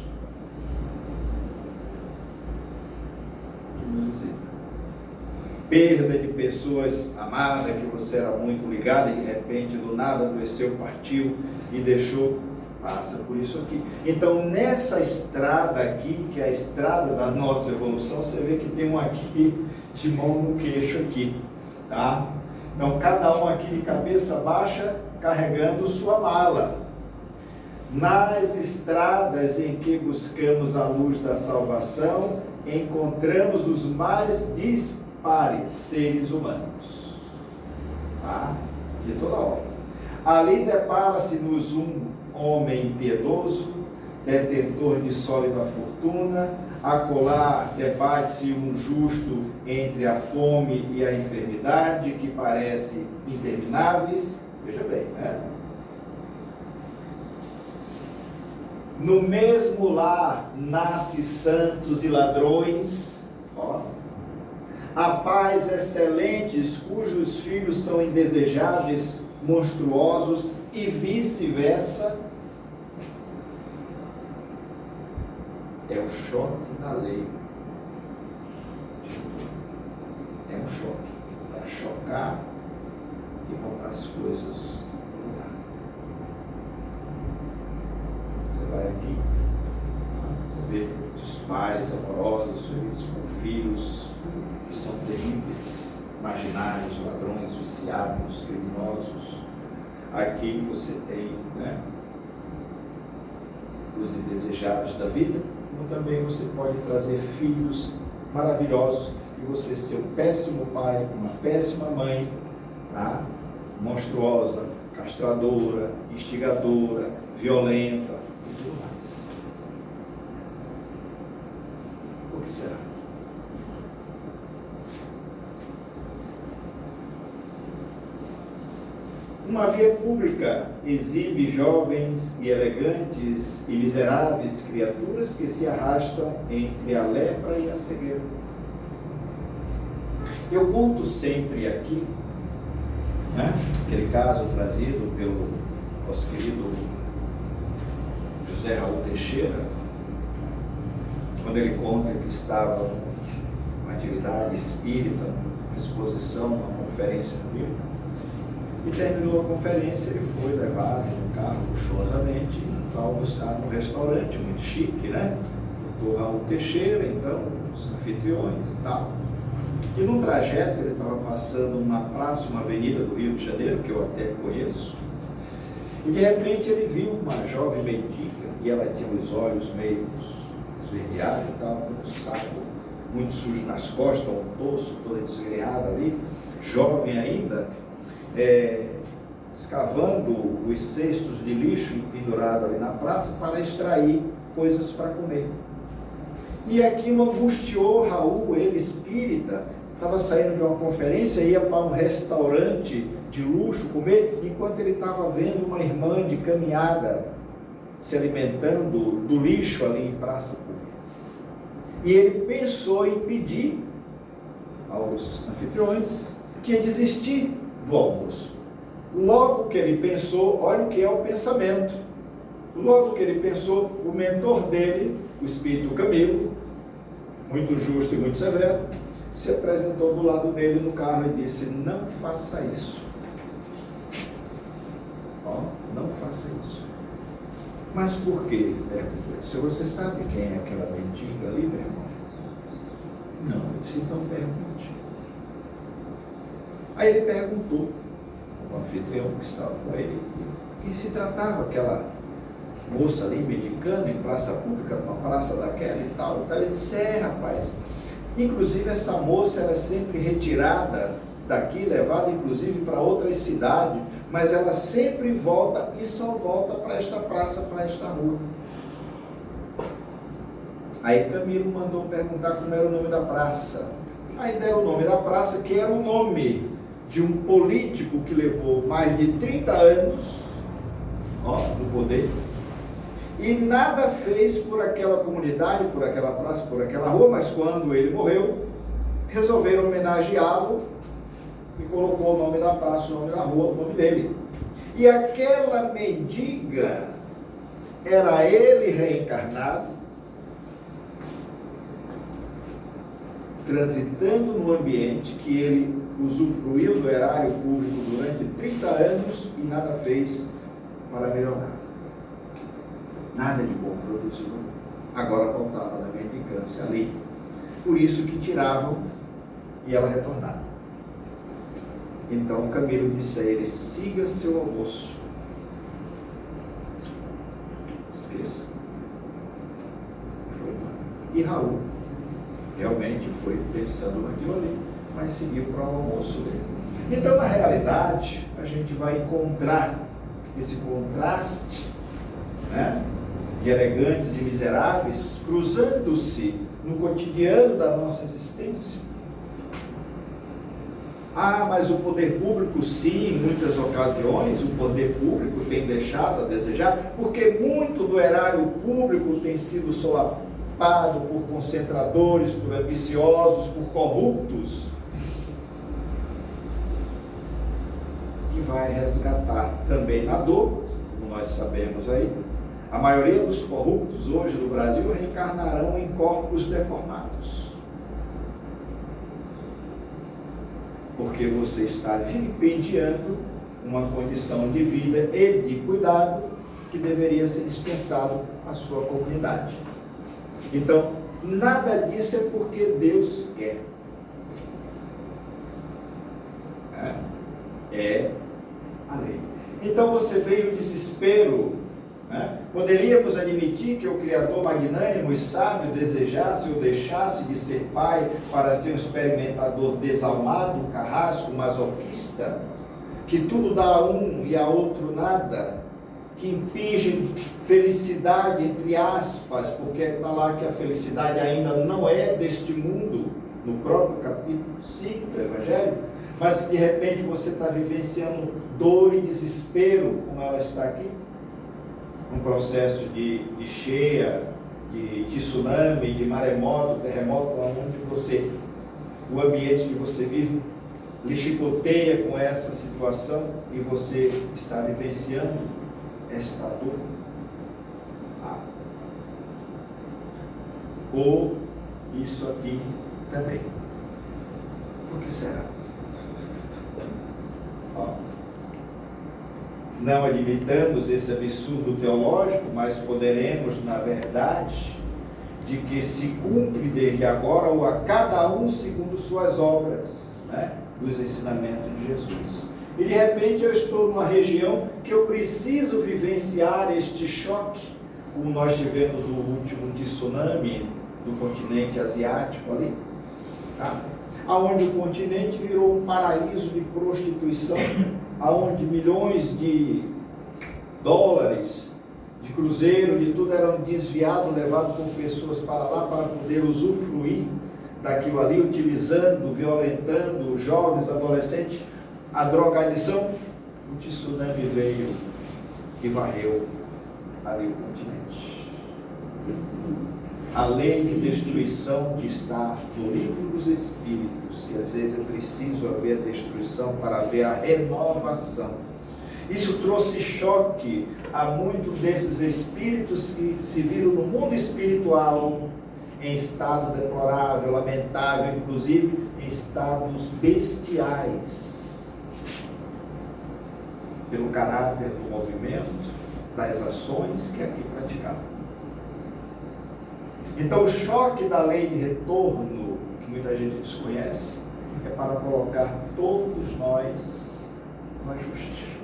Perda de pessoas amadas que você era muito ligado e de repente do nada adoeceu, partiu e deixou, passa por isso aqui. Então nessa estrada aqui, que é a estrada da nossa evolução, você vê que tem um aqui de mão no queixo aqui, tá? Então cada um aqui de cabeça baixa carregando sua mala. Nas estradas em que buscamos a luz da salvação, encontramos os mais dispares seres humanos, tá? De toda hora. Ali depara-se-nos um homem impiedoso, detentor de sólida fortuna, acolá debate-se um justo entre a fome e a enfermidade, que parece intermináveis. Veja bem, né? No mesmo lar nasce santos e ladrões, ó, a paz excelentes, cujos filhos são indesejáveis, monstruosos, e vice-versa. É o choque da lei. É um choque para chocar e botar as coisas no lugar. Você vai aqui, você vê os pais amorosos, felizes com filhos que são terríveis, marginais, ladrões, viciados, criminosos. Aqui você tem, né, os indesejáveis da vida, como também você pode trazer filhos maravilhosos e você ser um péssimo pai, uma péssima mãe, tá? Monstruosa, castradora, instigadora, violenta e tudo mais. O que será? Uma via pública exibe jovens e elegantes e miseráveis criaturas que se arrastam entre a lepra e a cegueira. Eu conto sempre aqui, né, aquele caso trazido pelo nosso querido José Raul Teixeira, quando ele conta que estava numa atividade espírita, uma exposição, uma conferência no Rio. E terminou a conferência, ele foi levado no carro luxuosamente para almoçar no restaurante, muito chique, né? Do Raul Teixeira, então, os anfitriões e tal. E no trajeto ele estava passando uma praça, uma avenida do Rio de Janeiro, que eu até conheço, e de repente ele viu uma jovem mendiga, e ela tinha os olhos meio esverdeados e tal, um saco muito sujo nas costas, um torso toda desgrenhada ali, jovem ainda, escavando os cestos de lixo pendurado ali na praça para extrair coisas para comer. E aquilo angustiou Raul, ele espírita, estava saindo de uma conferência, ia para um restaurante de luxo comer, enquanto ele estava vendo uma irmã de caminhada se alimentando do lixo ali em praça pública. E ele pensou em pedir aos anfitriões que ia desistir do almoço. Logo que ele pensou, olha o que é o pensamento. Logo que ele pensou, o mentor dele, o espírito Camilo, muito justo e muito severo, se apresentou do lado dele no carro e disse: não faça isso. Ó, não faça isso. Mas por quê? Perguntou. Se você sabe quem é aquela mendiga ali, meu irmão? Não, então pergunte. Aí ele perguntou ao anfitrião que estava com ele quem se tratava, aquela moça ali medicando em praça pública, numa praça daquela e tal. Então ele disse: rapaz, inclusive essa moça era sempre retirada daqui, levada inclusive para outras cidades, mas ela sempre volta e só volta para esta praça, para esta rua. Aí Camilo mandou perguntar como era o nome da praça. Aí deram o nome da praça, que era o nome de um político que levou mais de 30 anos no poder e nada fez por aquela comunidade, por aquela praça, por aquela rua, mas quando ele morreu, resolveram homenageá-lo e colocou o nome da praça, o nome da rua, o nome dele. E aquela mendiga era ele reencarnado, transitando no ambiente que ele usufruiu do erário público durante 30 anos e nada fez para melhorar. Nada de bom produziu. Agora faltava na mendicância ali. Por isso que tiravam e ela retornava. Então Camilo disse a ele: siga seu almoço. Esqueça. E foi embora. E Raul realmente foi pensando naquilo ali, mas seguiu para o almoço dele. Então, na realidade, a gente vai encontrar esse contraste, né, de elegantes e miseráveis, cruzando-se no cotidiano da nossa existência. Mas o poder público, sim, em muitas ocasiões, o poder público tem deixado a desejar, porque muito do erário público tem sido solapado por concentradores, por ambiciosos, por corruptos, que vai resgatar também na dor, como nós sabemos aí. A maioria dos corruptos hoje no Brasil reencarnarão em corpos deformados. Porque você está vilipendiando uma condição de vida e de cuidado que deveria ser dispensado à sua comunidade. Então, nada disso é porque Deus quer. É a lei. Então você vê o desespero. Poderíamos admitir que o Criador magnânimo e sábio desejasse ou deixasse de ser pai para ser um experimentador desalmado, carrasco, masoquista, que tudo dá a um e a outro nada, que impinge felicidade, entre aspas, porque está lá que a felicidade ainda não é deste mundo, no próprio capítulo 5 do Evangelho, mas de repente você está vivenciando dor e desespero, como ela está aqui, um processo de cheia, de tsunami, de maremoto, terremoto, onde o ambiente que você vive, lhe chicoteia com essa situação e você está vivenciando esta dor. Ou isso aqui também. Por que será? Não admitamos esse absurdo teológico, mas poderemos, na verdade, de que se cumpre desde agora ou a cada um segundo suas obras, dos ensinamentos de Jesus. E de repente eu estou numa região que eu preciso vivenciar este choque, como nós tivemos o último tsunami do continente asiático ali, aonde o continente virou um paraíso de prostituição, aonde milhões de dólares, de cruzeiro, de tudo eram desviados, levados por pessoas para lá para poder usufruir daquilo ali, utilizando, violentando jovens, adolescentes, a drogadição. O tsunami veio e varreu ali o continente. A lei de destruição que está no livro dos Espíritos, que às vezes é preciso haver destruição para haver a renovação. Isso trouxe choque a muitos desses espíritos que se viram no mundo espiritual em estado deplorável, lamentável, inclusive em estados bestiais, pelo caráter do movimento, das ações que aqui praticavam. Então o choque da lei de retorno, que muita gente desconhece, é para colocar todos nós no ajuste.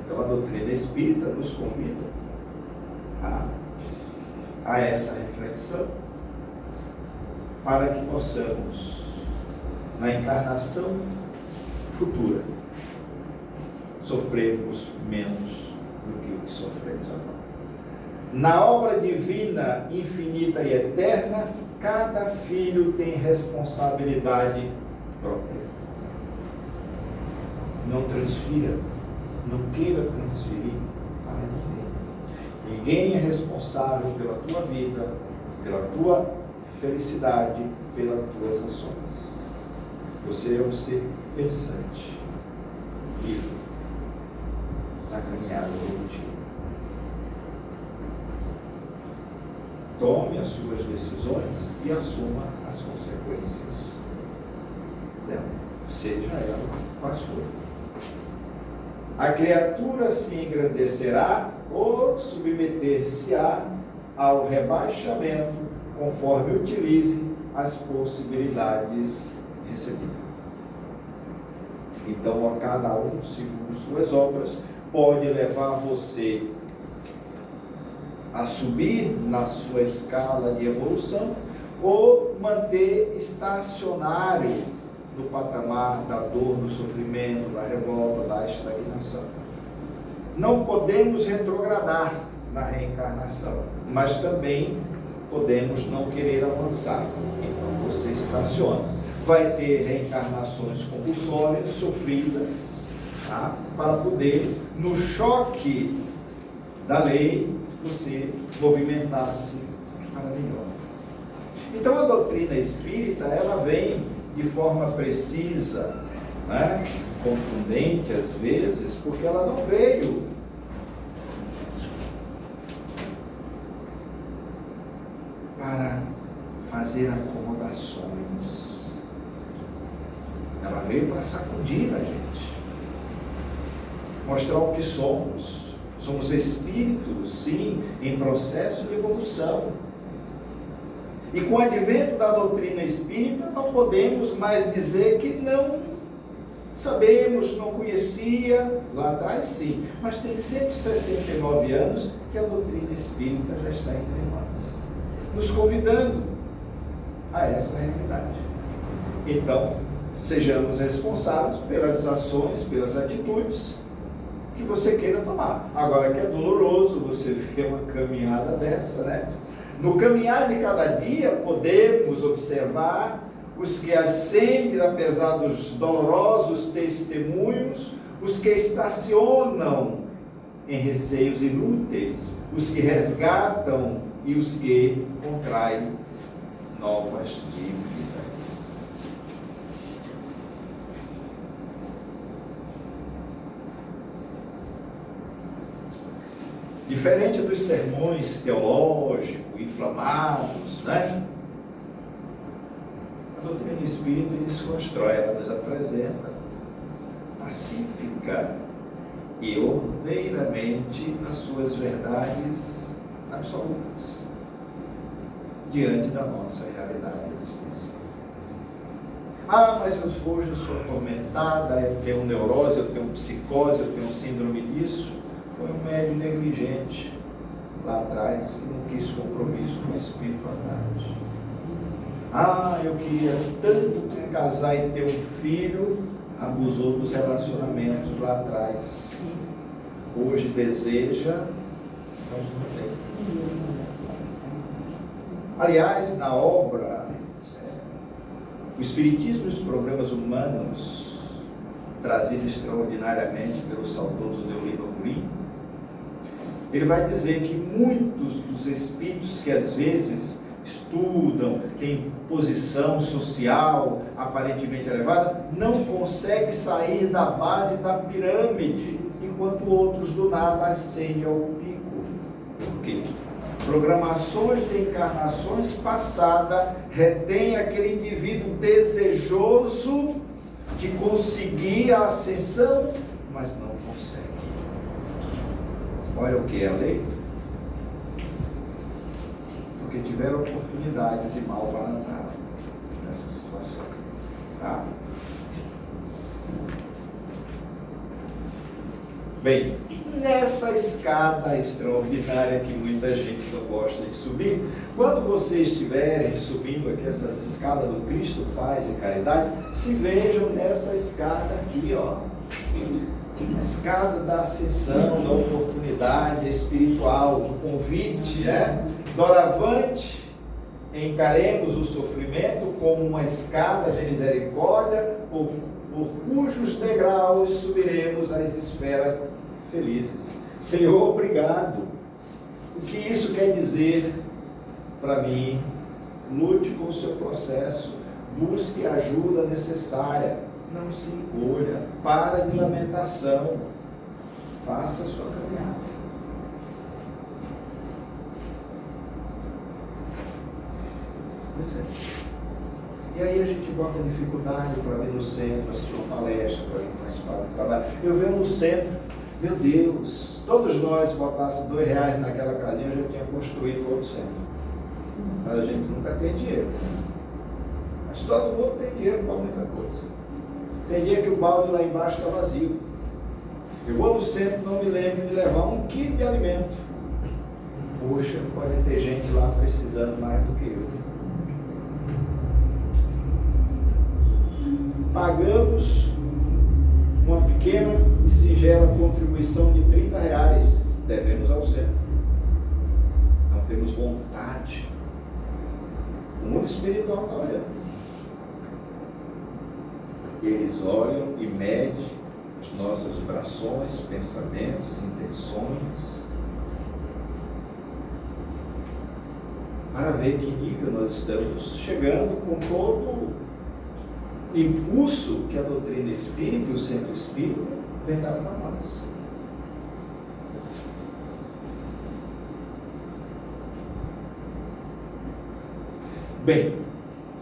Então a doutrina espírita nos convida a essa reflexão, para que possamos, na encarnação futura, sofrermos menos do que o que sofremos agora. Na obra divina, infinita e eterna, cada filho tem responsabilidade própria. Não transfira, não queira transferir para ninguém. Ninguém é responsável pela tua vida, pela tua felicidade, pelas tuas ações. Você é um ser pensante, livre na caminhada evolutiva. Tome as suas decisões e assuma as consequências dela, seja ela quais forem. A criatura se engrandecerá ou submeter-se-á ao rebaixamento conforme utilize as possibilidades recebidas. Então, a cada um, segundo suas obras, pode levar você a subir na sua escala de evolução ou manter estacionário do patamar da dor, do sofrimento, da revolta, da estagnação. Não podemos retrogradar na reencarnação, mas também podemos não querer avançar. Então você estaciona. Vai ter reencarnações compulsórias, sofridas, tá? Para poder, no choque da lei, você movimentar-se para melhor. Então a doutrina espírita, ela vem de forma precisa, né? Contundente às vezes, porque ela não veio para fazer acomodações. Ela veio para sacudir a gente, mostrar o que somos. Somos espíritos, sim, em processo de evolução. E com o advento da doutrina espírita, não podemos mais dizer que não sabemos, não conhecia. Lá atrás, sim, mas tem 169 anos que a doutrina espírita já está entre nós, nos convidando a essa realidade. Então, sejamos responsáveis pelas ações, pelas atitudes que você queira tomar. Agora que é doloroso você ver uma caminhada dessa, né? No caminhar de cada dia, podemos observar os que ascendem, apesar dos dolorosos testemunhos, os que estacionam em receios inúteis, os que resgatam e os que contraem novas dívidas. Diferente dos sermões teológicos, inflamados, né? A doutrina espírita desconstrói, ela nos apresenta pacífica e ordeiramente as suas verdades absolutas diante da nossa realidade existencial. Ah, mas hoje eu sou atormentada, eu tenho neurose, eu tenho psicose, eu tenho síndrome disso. Foi um médium negligente lá atrás que não quis compromisso com a espiritualidade. Ah, eu queria tanto casar e ter um filho, abusou dos relacionamentos lá atrás. Hoje deseja, mas não tem. Aliás, na obra O Espiritismo e os Problemas Humanos, trazido extraordinariamente pelo saudoso Deolino Green, ele vai dizer que muitos dos espíritos que às vezes estudam, têm posição social aparentemente elevada, não conseguem sair da base da pirâmide, enquanto outros do nada ascendem ao pico. Por quê? Programações de encarnações passadas retém aquele indivíduo desejoso de conseguir a ascensão, mas não consegue. Olha o que é a lei. Porque tiveram oportunidades e mal varantaram nessa situação. Tá? Bem, nessa escada extraordinária que muita gente não gosta de subir, quando vocês estiverem subindo aqui essas escadas do Cristo, Paz e Caridade, se vejam nessa escada aqui, ó. A escada da ascensão, da oportunidade espiritual, do convite, né? Doravante, encaremos o sofrimento como uma escada de misericórdia, por cujos degraus subiremos às esferas felizes. Senhor, obrigado. O que isso quer dizer para mim? Lute com o seu processo, busque a ajuda necessária. Não se encolha, para de lamentação, faça a sua caminhada. E aí a gente bota dificuldade para vir no centro, assistir uma palestra, para vir participar do trabalho. Eu venho no centro, meu Deus, todos nós botassem R$2 naquela casinha, eu já tinha construído outro centro. Mas a gente nunca tem dinheiro. Mas todo mundo tem dinheiro para muita coisa. Tem dia que o balde lá embaixo está vazio. Eu vou no centro e não me lembro de levar 1 quilo de alimento. Poxa, pode ter gente lá precisando mais do que eu. pagamos uma pequena e singela contribuição de R$30, devemos ao centro. Não temos vontade. O mundo espiritual está olhando. Eles olham e medem as nossas vibrações, pensamentos, intenções, para ver que nível nós estamos chegando com todo o impulso que a doutrina espírita e o centro espírita vem dar para nós. Bem,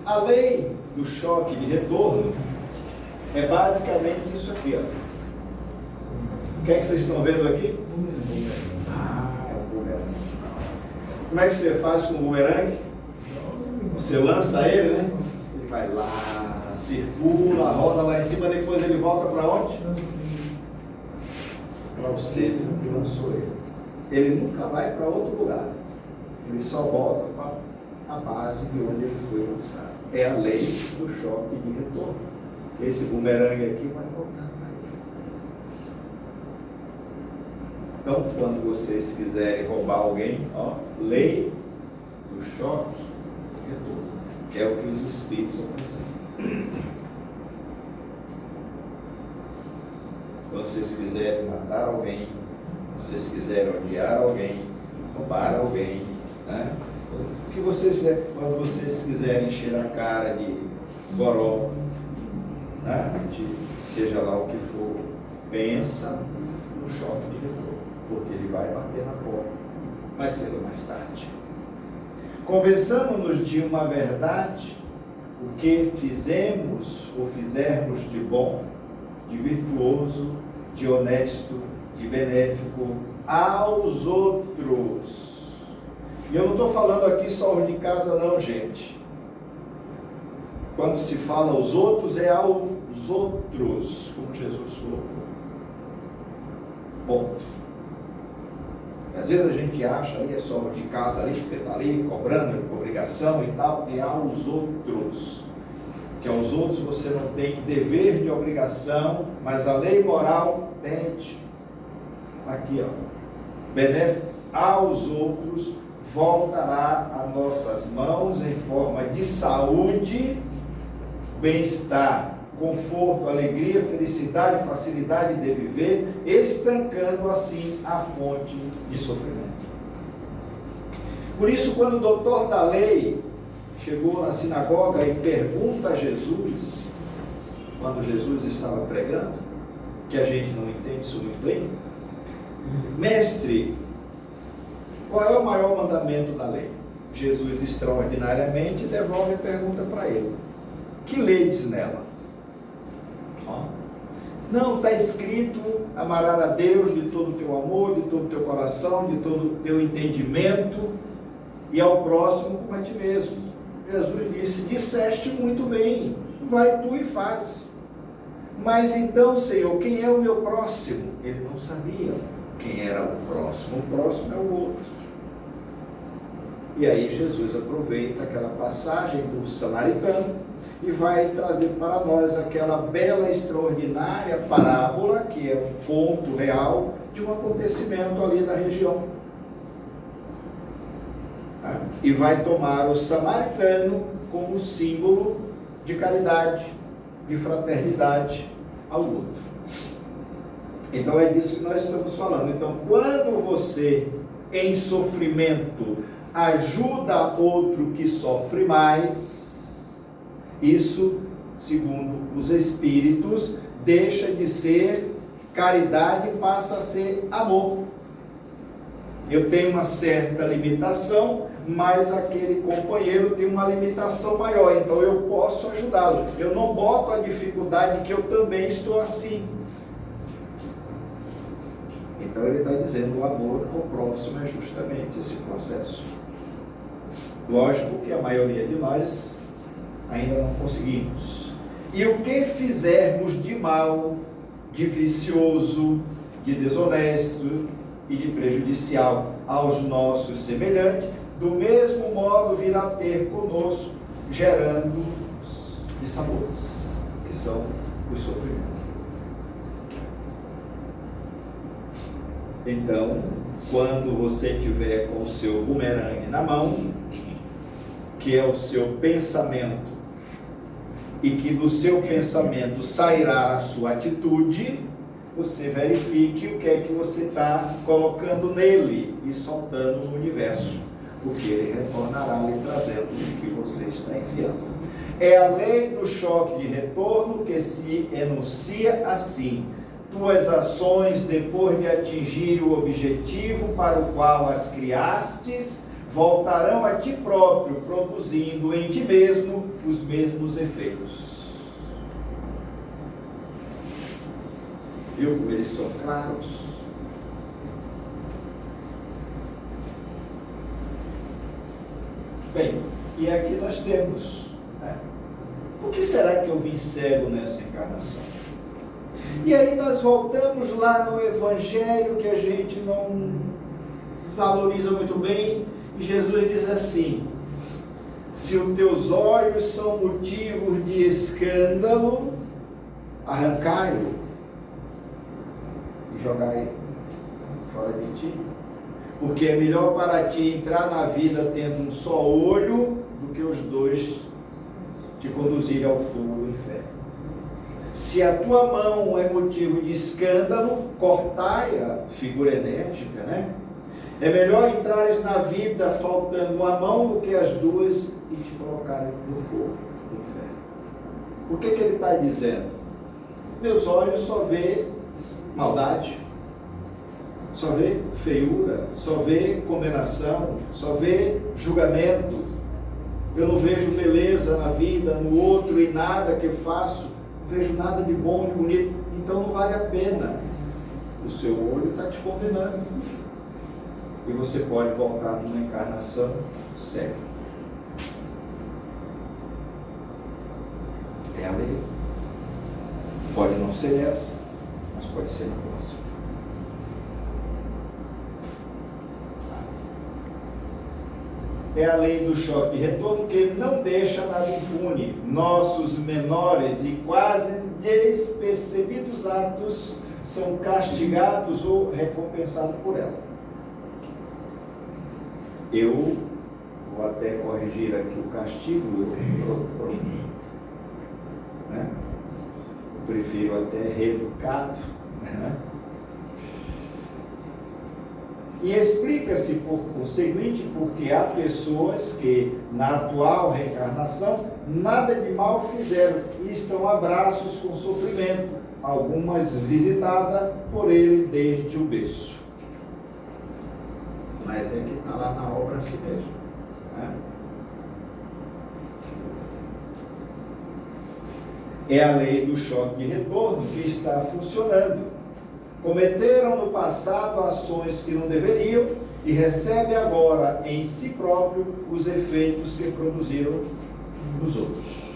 a lei do choque de retorno é basicamente isso aqui, ó. O que é que vocês estão vendo aqui? É um bumerangue. Como é que você faz com o bumerangue? Você lança ele, né? Ele vai lá, circula, roda lá em cima, depois ele volta para onde? Para o centro que lançou ele. Ele nunca vai para outro lugar. Ele só volta para a base de onde ele foi lançado. É a lei do choque de retorno. Esse bumerangue aqui vai voltar para ele. Então, quando vocês quiserem roubar alguém, ó, lei do choque de retorno. É o que os espíritos vão fazer. Quando vocês quiserem matar alguém, se vocês quiserem odiar alguém, roubar alguém, né? O que vocês, quando vocês quiserem encher a cara de goró, né? De seja lá o que for, pensa no choque de retorno, porque ele vai bater na porta, mais cedo ou mais tarde. Convençamos-nos de uma verdade: o que fizemos ou fizermos de bom, de virtuoso, de honesto, de benéfico aos outros. E eu não estou falando aqui só os de casa não, gente. Quando se fala aos outros, é aos outros, como Jesus falou. Ponto. Às vezes a gente acha ali, é só o de casa ali, porque está ali cobrando obrigação e tal, é aos outros. Que aos outros você não tem dever de obrigação, mas a lei moral pede. Aqui, ó. Benéfico aos outros voltará a nossas mãos em forma de saúde, bem-estar, conforto, alegria, felicidade, facilidade de viver, estancando assim a fonte de sofrimento. Por isso, quando o doutor da lei chegou na sinagoga e pergunta a Jesus, quando Jesus estava pregando, que a gente não entende isso muito bem, mestre, qual é o maior mandamento da lei? Jesus extraordinariamente devolve a pergunta para ele. Que lei diz nela? Não, está escrito: amarás a Deus de todo o teu amor, de todo o teu coração, de todo o teu entendimento, e ao próximo como a ti mesmo. Jesus disse: disseste muito bem, vai tu e faz. Mas então, Senhor, quem é o meu próximo? Ele não sabia quem era o próximo é o outro. E aí Jesus aproveita aquela passagem do samaritano e vai trazer para nós aquela bela, extraordinária parábola, que é um ponto real de um acontecimento ali na região. E vai tomar o samaritano como símbolo de caridade, de fraternidade ao outro. Então é disso que nós estamos falando. Então, quando você, em sofrimento, ajuda outro que sofre mais, isso, segundo os espíritos, deixa de ser caridade e passa a ser amor. Eu tenho uma certa limitação, mas aquele companheiro tem uma limitação maior, então eu posso ajudá-lo. Eu não boto a dificuldade que eu também estou assim. Então ele está dizendo: o amor ao próximo é justamente esse processo. Lógico que a maioria de nós ainda não conseguimos. E o que fizermos de mal, de vicioso, de desonesto e de prejudicial aos nossos semelhantes, do mesmo modo virá ter conosco, gerando dissabores. Que são os sofrimentos. Então, quando você tiver com o seu bumerangue na mão, que é o seu pensamento, e que do seu pensamento sairá a sua atitude, você verifique o que é que você está colocando nele e soltando no universo, porque ele retornará lhe trazendo o que você está enviando. É a lei do choque de retorno que se enuncia assim: tuas ações, depois de atingir o objetivo para o qual as criastes, voltarão a ti próprio, produzindo em ti mesmo os mesmos efeitos. Viu como eles são claros? Bem, e aqui nós temos, né? Por que será que eu vim cego nessa encarnação? E aí nós voltamos lá no Evangelho, que a gente não valoriza muito bem, e Jesus diz assim: se os teus olhos são motivos de escândalo, arrancai-o e jogai fora de ti, porque é melhor para ti entrar na vida tendo um só olho do que os dois te conduzirem ao fogo do inferno. Se a tua mão é motivo de escândalo, cortai-a, figura enérgica, né? É melhor entrares na vida faltando uma mão do que as duas e te colocarem no fogo do inferno. O que ele está dizendo? Meus olhos só vê maldade, só vê feiura, só vê condenação, só vê julgamento. Eu não vejo beleza na vida, no outro, e nada que eu faço, não vejo nada de bom e bonito, então não vale a pena. O seu olho está te condenando. E você pode voltar numa encarnação cega. É a lei. Pode não ser essa, mas pode ser na próxima. É a lei do choque de retorno que não deixa nada impune. Nossos menores e quase despercebidos atos são castigados ou recompensados por ela. Eu vou até corrigir aqui o castigo, eu prefiro até reeducado, né? E explica-se por conseguinte porque há pessoas que na atual reencarnação nada de mal fizeram e estão a braços com sofrimento, algumas visitadas por ele desde o berço. Mas é que está lá na obra assim mesmo, né? É a lei do choque de retorno que está funcionando. Cometeram no passado ações que não deveriam e recebe agora em si próprio os efeitos que produziram nos outros.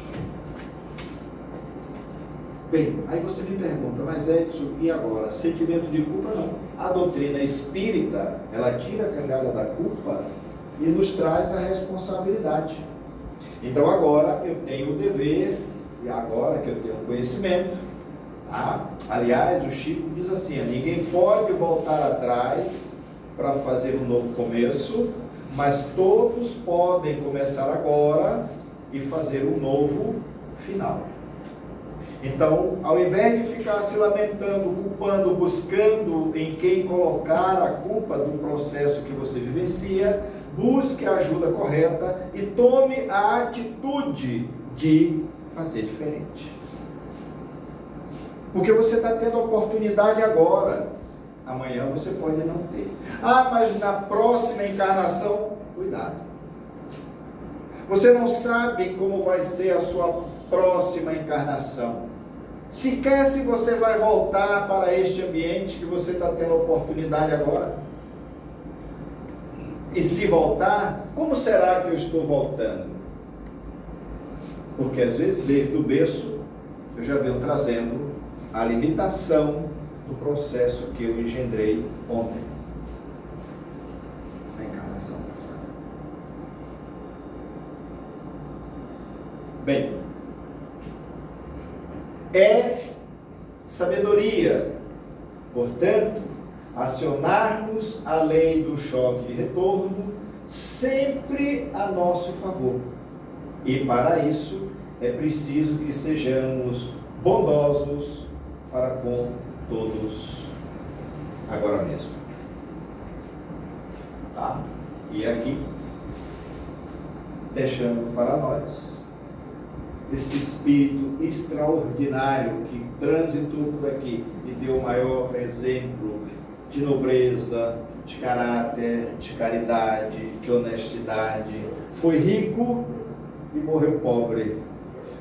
Bem, aí você me pergunta, mas Edson, e agora? Sentimento de culpa não. A doutrina espírita, ela tira a cangada da culpa e nos traz a responsabilidade. Então agora eu tenho o dever, e agora que eu tenho conhecimento, tá? Aliás, o Chico diz assim, ninguém pode voltar atrás para fazer um novo começo, mas todos podem começar agora e fazer um novo final. Então, ao invés de ficar se lamentando, culpando, buscando em quem colocar a culpa do processo que você vivencia, busque a ajuda correta e tome a atitude de fazer diferente. Porque você está tendo a oportunidade agora, amanhã você pode não ter. Ah, mas na próxima encarnação, cuidado. Você não sabe como vai ser a sua próxima encarnação. Sequer se você vai voltar para este ambiente que você está tendo a oportunidade agora. E se voltar, como será que eu estou voltando? Porque às vezes, desde o berço, eu já venho trazendo a limitação do processo que eu engendrei ontem, na encarnação passada. Bem, é sabedoria. Portanto, acionarmos a lei do choque de retorno sempre a nosso favor. E para isso é preciso que sejamos bondosos para com todos agora mesmo. Tá? E aqui, deixando para nós esse espírito extraordinário que transitou por aqui e deu o maior exemplo de nobreza, de caráter, de caridade, de honestidade. Foi rico e morreu pobre,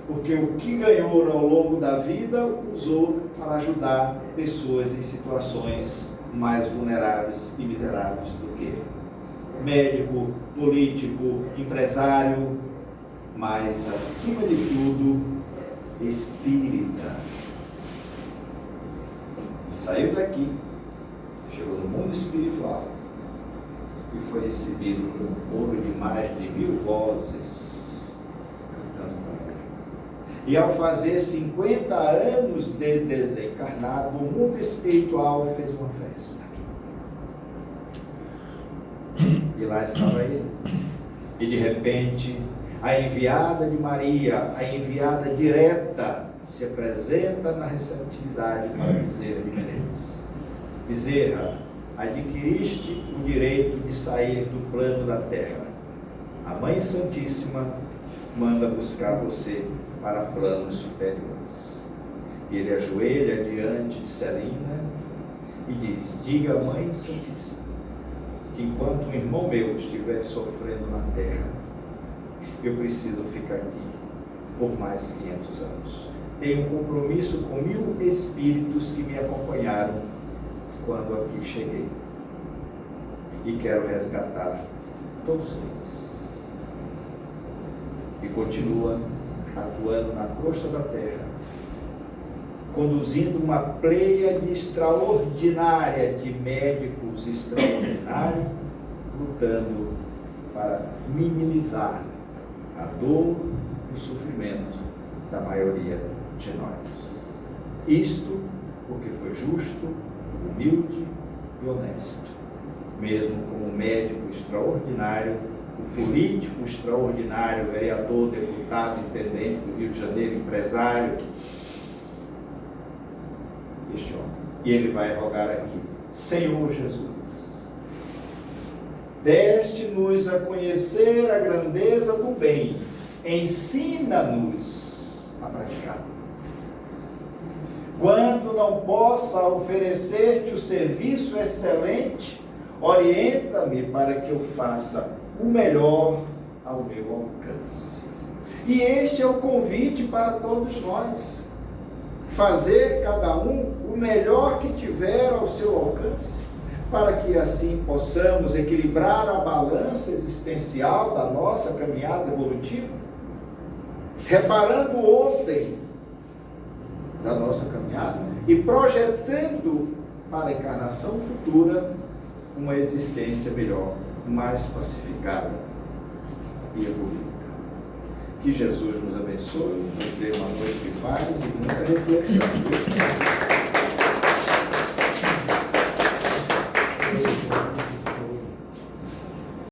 porque o que ganhou ao longo da vida usou para ajudar pessoas em situações mais vulneráveis e miseráveis do que ele. Médico, político, empresário, mas acima de tudo, espírita. Saiu daqui, chegou no mundo espiritual e foi recebido por um coro de mais de 1000 vozes cantando para ele. E ao fazer 50 anos de desencarnado, o mundo espiritual fez uma festa. E lá estava ele. E de repente, a enviada de Maria, a enviada direta, se apresenta na receptividade para Bezerra de Menezes. Bezerra, adquiriste o direito de sair do plano da terra. A Mãe Santíssima manda buscar você para planos superiores. E ele ajoelha diante de Celina e diz: diga à Mãe Santíssima que enquanto um irmão meu estiver sofrendo na terra, eu preciso ficar aqui por mais 500 anos. Tenho um compromisso com 1000 espíritos que me acompanharam quando aqui cheguei. E quero resgatar todos eles. E continua atuando na crosta da terra, conduzindo uma pleiade extraordinária de médicos extraordinários, lutando para minimizar a dor e o sofrimento da maioria de nós. Isto porque foi justo, humilde e honesto. Mesmo como médico extraordinário, o político extraordinário, vereador, deputado, intendente do Rio de Janeiro, empresário, este homem. E ele vai rogar aqui: Senhor Jesus, deste-nos a conhecer a grandeza do bem, ensina-nos a praticar. Quando não possa oferecer-te o serviço excelente, orienta-me para que eu faça o melhor ao meu alcance. E este é o convite para todos nós: fazer cada um o melhor que tiver ao seu alcance, para que assim possamos equilibrar a balança existencial da nossa caminhada evolutiva, reparando ontem da nossa caminhada e projetando para a encarnação futura uma existência melhor, mais pacificada e evoluída. Que Jesus nos abençoe, nos dê uma noite de paz e muita reflexão.